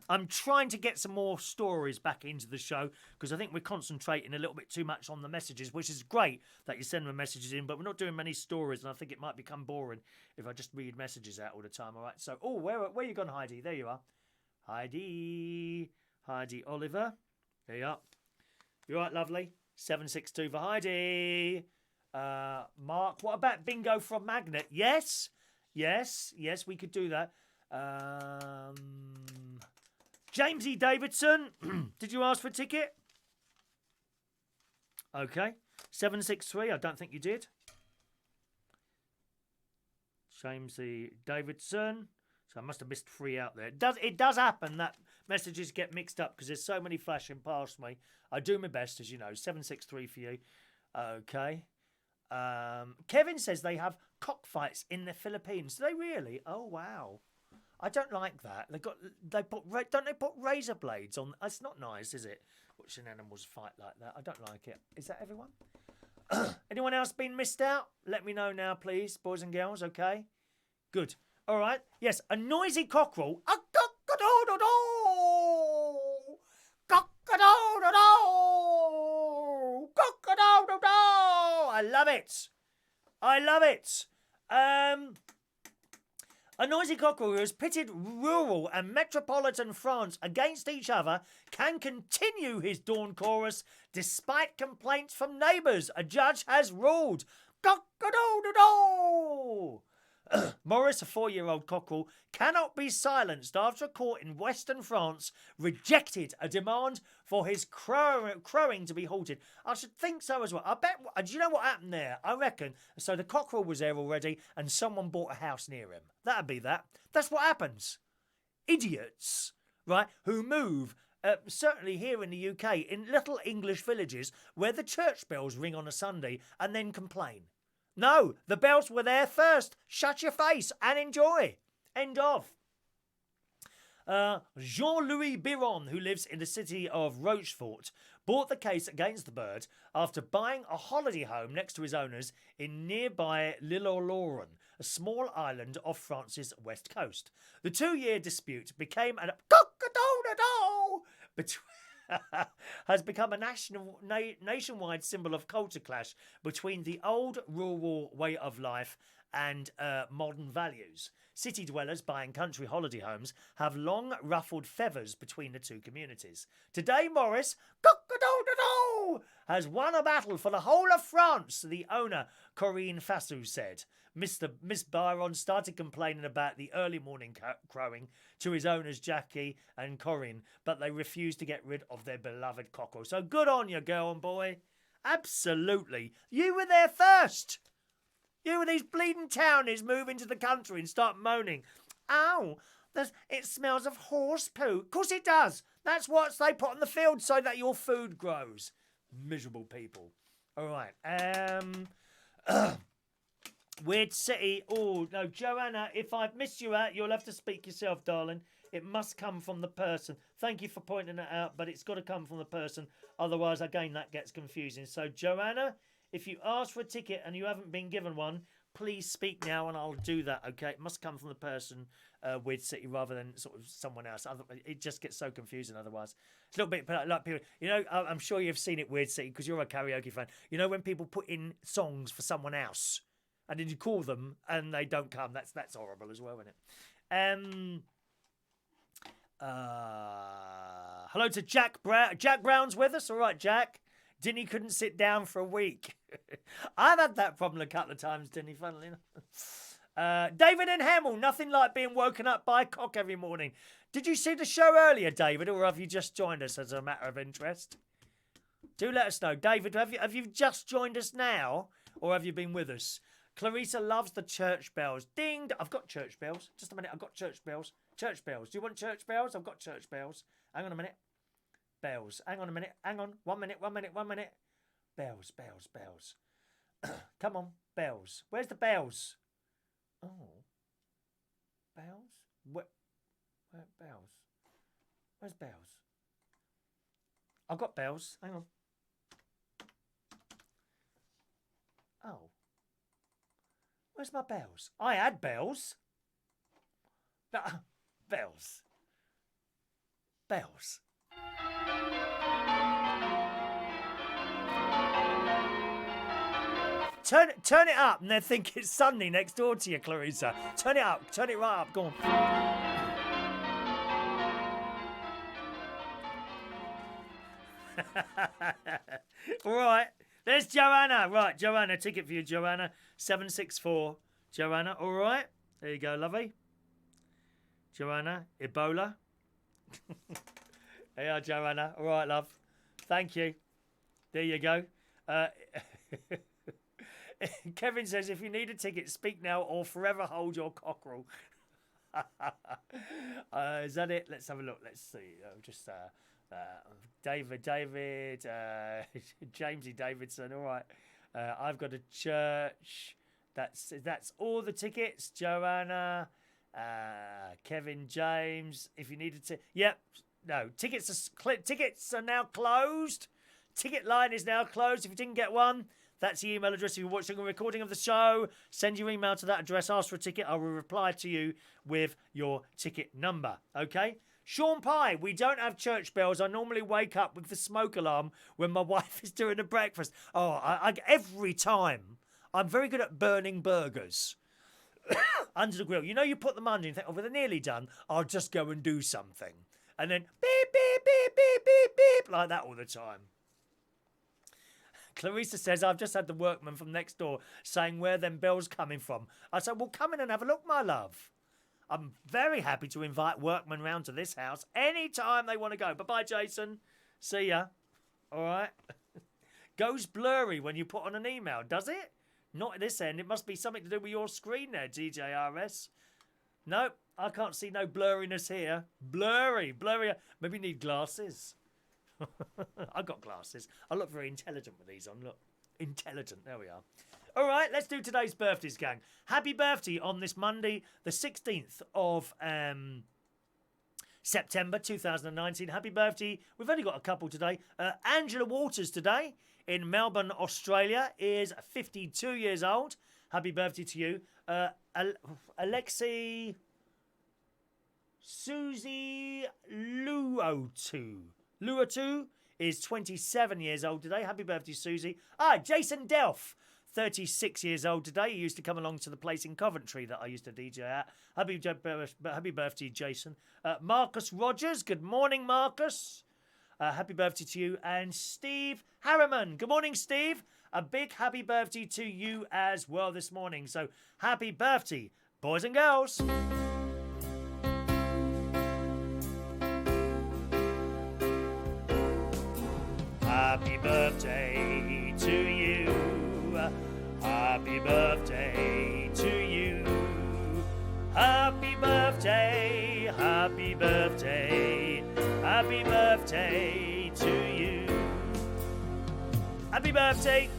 S1: I'm trying to get some more stories back into the show because I think we're concentrating a little bit too much on the messages, which is great that you send the messages in, but we're not doing many stories, and I think it might become boring if I just read messages out all the time. All right. So, where you gone, Heidi? There you are. Heidi Oliver. There you are. You all right, lovely? 762 for Heidi. Mark, what about bingo from Magnet? Yes, we could do that. James E. Davidson, did you ask for a ticket? Okay. 763, I don't think you did. James E. Davidson. So I must have missed 3 out there. It does happen that messages get mixed up because there's so many flashing past me. I do my best, as you know. 763 for you. Okay. Kevin says they have cockfights in the Philippines. Do they really? Oh, wow. I don't like that. Don't they put razor blades on? It's not nice, is it? Watching animals fight like that. I don't like it. Is that everyone? Anyone else been missed out? Let me know now, please, boys and girls. Okay. Good. All right. Yes, a noisy cockerel. A cock-a-doodle-doo! Cock-a-doodle-doo! Cock-a-doodle-doo! I love it. A noisy cockerel who has pitted rural and metropolitan France against each other can continue his dawn chorus despite complaints from neighbours. A judge has ruled. Cock-a-doodle-doo! Maurice, a 4-year-old cockerel, cannot be silenced after a court in western France rejected a demand for his crowing to be halted. I should think so as well. I bet. Do you know what happened there? I reckon. So the cockerel was there already and someone bought a house near him. That'd be that. That's what happens. Idiots, right, who move, certainly here in the UK, in little English villages where the church bells ring on a Sunday and then complain. No, the bells were there first. Shut your face and enjoy. End of. Jean-Louis Biron, who lives in the city of Rochefort, bought the case against the bird after buying a holiday home next to his owners in nearby L'Île-aux-Laurens, a small island off France's west coast. The 2-year dispute became an has become a nationwide symbol of culture clash between the old rural way of life and modern values. City dwellers buying country holiday homes have long ruffled feathers between the two communities. Today, Maurice has won a battle for the whole of France, the owner, Corinne Fassou, said. Miss Byron started complaining about the early morning crowing to his owners, Jackie and Corinne, but they refused to get rid of their beloved cockerel. So good on you, girl and boy. Absolutely. You were there first. You and these bleeding townies move into the country and start moaning. Oh, it smells of horse poo. Of course it does. That's what they put on the field so that your food grows. Miserable people. All right. Weird City. Oh, no, Joanna, if I've missed you out, you'll have to speak yourself, darling. It must come from the person. Thank you for pointing that out, but it's got to come from the person. Otherwise, again, that gets confusing. So, Joanna, if you ask for a ticket and you haven't been given one, please speak now and I'll do that, okay? It must come from the person, Weird City, rather than sort of someone else. It just gets so confusing otherwise. It's a little bit like people, you know, I'm sure you've seen it, Weird City, because you're a karaoke fan. You know when people put in songs for someone else and then you call them and they don't come? That's horrible as well, isn't it? Hello to Jack Brown. Jack Brown's with us. All right, Jack. Dinny couldn't sit down for a week. I've had that problem a couple of times, Dinny, funnily enough. David and Hamill, nothing like being woken up by a cock every morning. Did you see the show earlier, David, or have you just joined us as a matter of interest? Do let us know. David, have you just joined us now, or have you been with us? Clarissa loves the church bells. Ding! I've got church bells. Just a minute. I've got church bells. Church bells. Do you want church bells? I've got church bells. Hang on a minute. Bells. Hang on a minute. Hang on. 1 minute. 1 minute. 1 minute. Bells. Bells. Bells. Come on. Bells. Where's the bells? Oh. Bells? Where bells? Where's bells? I've got bells. Hang on. Oh. Where's my bells? I had bells. Bells. Bells. Turn it up and they think it's Sunday next door to you, Clarissa. Turn it up. Turn it right up. Go on. All right. There's Joanna. Right, Joanna. Ticket for you, Joanna. 764. Joanna. All right. There you go, lovely. Joanna. Ebola. There you are, Joanna. All right, love. Thank you. There you go. Kevin says, if you need a ticket, speak now or forever hold your cockerel. Is that it? Let's have a look. Let's see. David, Jamesy Davidson. All right. I've got a church. That's all the tickets. Joanna, Kevin, James. If you needed to, yep. No, tickets are now closed. Ticket line is now closed. If you didn't get one, that's the email address. If you're watching a recording of the show, send your email to that address. Ask for a ticket. I will reply to you with your ticket number. Okay. Sean Pye, we don't have church bells. I normally wake up with the smoke alarm when my wife is doing the breakfast. Oh, every time. I'm very good at burning burgers under the grill. You know, you put them under and you think, oh, well, they're nearly done. I'll just go and do something. And then beep, beep, beep, beep, beep, beep, like that all the time. Clarissa says, I've just had the workman from next door saying, where them bells coming from? I said, well, come in and have a look, my love. I'm very happy to invite workmen round to this house anytime they want to go. Bye-bye, Jason. See ya. All right. Goes blurry when you put on an email, does it? Not at this end. It must be something to do with your screen there, DJRS. Nope, I can't see no blurriness here. Blurry. Maybe you need glasses. I've got glasses. I look very intelligent with these on. Look. Intelligent. There we are. All right, let's do today's birthdays, gang. Happy birthday on this Monday, the 16th of September 2019. Happy birthday. We've only got a couple today. Angela Waters today in Melbourne, Australia, is 52 years old. Happy birthday to you. Alexi Susie Luatu is 27 years old today. Happy birthday, Susie. Jason Delph, 36 years old today. He used to come along to the place in Coventry that I used to DJ at. Happy birthday, Jason. Marcus Rogers. Good morning, Marcus. Happy birthday to you. And Steve Harriman. Good morning, Steve. A big happy birthday to you as well this morning. So happy birthday, boys and girls. Happy birthday to you. Happy birthday to you. Happy birthday, happy birthday, happy birthday to you. Happy birthday.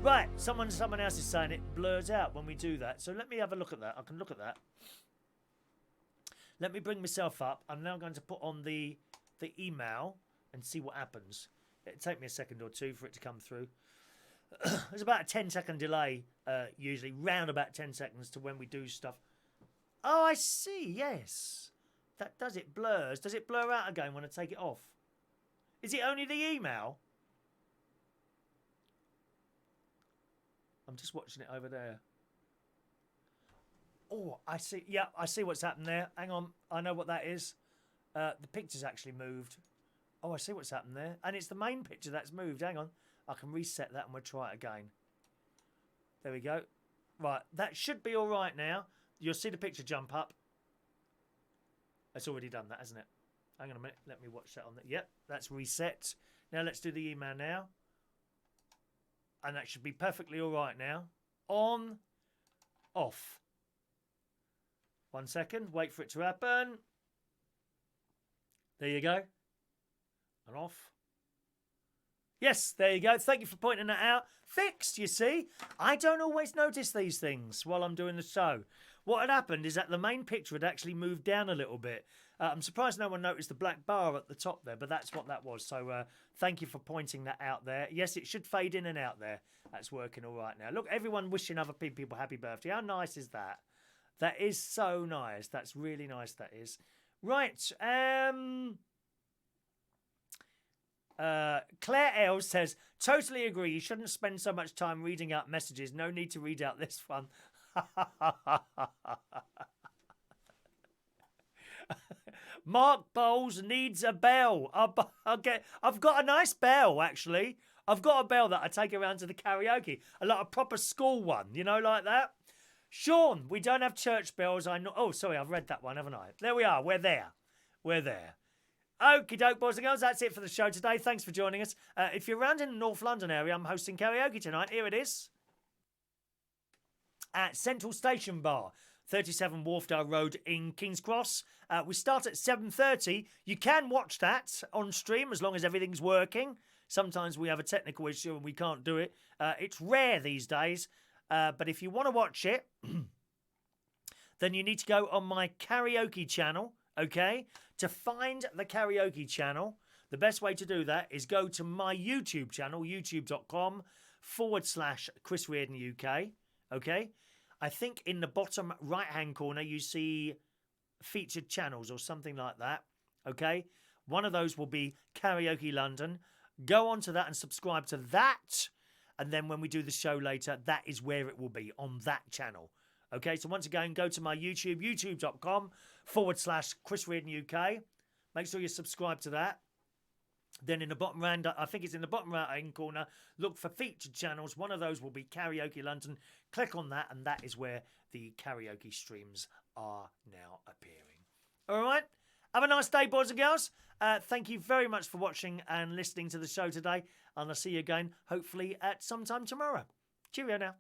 S1: Right, someone else is saying it blurs out when we do that. So let me have a look at that. I can look at that. Let me bring myself up. I'm now going to put on the email and see what happens. It'll take me a second or two for it to come through. There's about a 10-second delay, usually, round about 10 seconds to when we do stuff. Oh, I see, yes. That does it, blurs. Does it blur out again when I take it off? Is it only the email? I'm just watching it over there. Oh, I see. Yeah, I see what's happened there. Hang on. I know what that is. The picture's actually moved. Oh, I see what's happened there. And it's the main picture that's moved. Hang on. I can reset that and we'll try it again. There we go. Right. That should be all right now. You'll see the picture jump up. It's already done that, hasn't it? Hang on a minute. Let me watch that on there. Yep. That's reset. Now let's do the email now. And that should be perfectly all right now. On, off. 1 second. Wait for it to happen. There you go. And off. Yes, there you go. Thank you for pointing that out. Fixed, you see. I don't always notice these things while I'm doing the show. What had happened is that the main picture had actually moved down a little bit. I'm surprised no one noticed the black bar at the top there, but that's what that was. So thank you for pointing that out there. Yes, it should fade in and out there. That's working all right now. Look, everyone wishing other people happy birthday. How nice is that? That is so nice. That's really nice, that is. Right. Claire L says, totally agree. You shouldn't spend so much time reading out messages. No need to read out this one. Mark Bowles needs a bell. I've got a nice bell, actually. I've got a bell that I take around to the karaoke. A proper school one, you know, like that. Sean, we don't have church bells. I know. Oh, sorry, I've read that one, haven't I? There we are. We're there. We're there. Okie doke, boys and girls. That's it for the show today. Thanks for joining us. If you're around in the North London area, I'm hosting karaoke tonight. Here it is. At Central Station Bar, 37 Wharfdale Road in King's Cross. We start at 7:30. You can watch that on stream as long as everything's working. Sometimes we have a technical issue and we can't do it. It's rare these days. But if you want to watch it, then you need to go on my karaoke channel, okay? To find the karaoke channel, the best way to do that is go to my YouTube channel, youtube.com/Chris Reardon UK, okay? I think in the bottom right-hand corner you see featured channels or something like that, okay? One of those will be Karaoke London. Go on to that and subscribe to that. And then when we do the show later, that is where it will be, on that channel. Okay, so once again, go to my YouTube, youtube.com/Chris Reardon UK. Make sure you subscribe to that. Then in the bottom round, I think it's in the bottom right-hand corner, look for featured channels. One of those will be Karaoke London. Click on that, and that is where the karaoke streams are now appearing. All right? Have a nice day, boys and girls. Thank you very much for watching and listening to the show today. And I'll see you again, hopefully, at some time tomorrow. Cheerio now.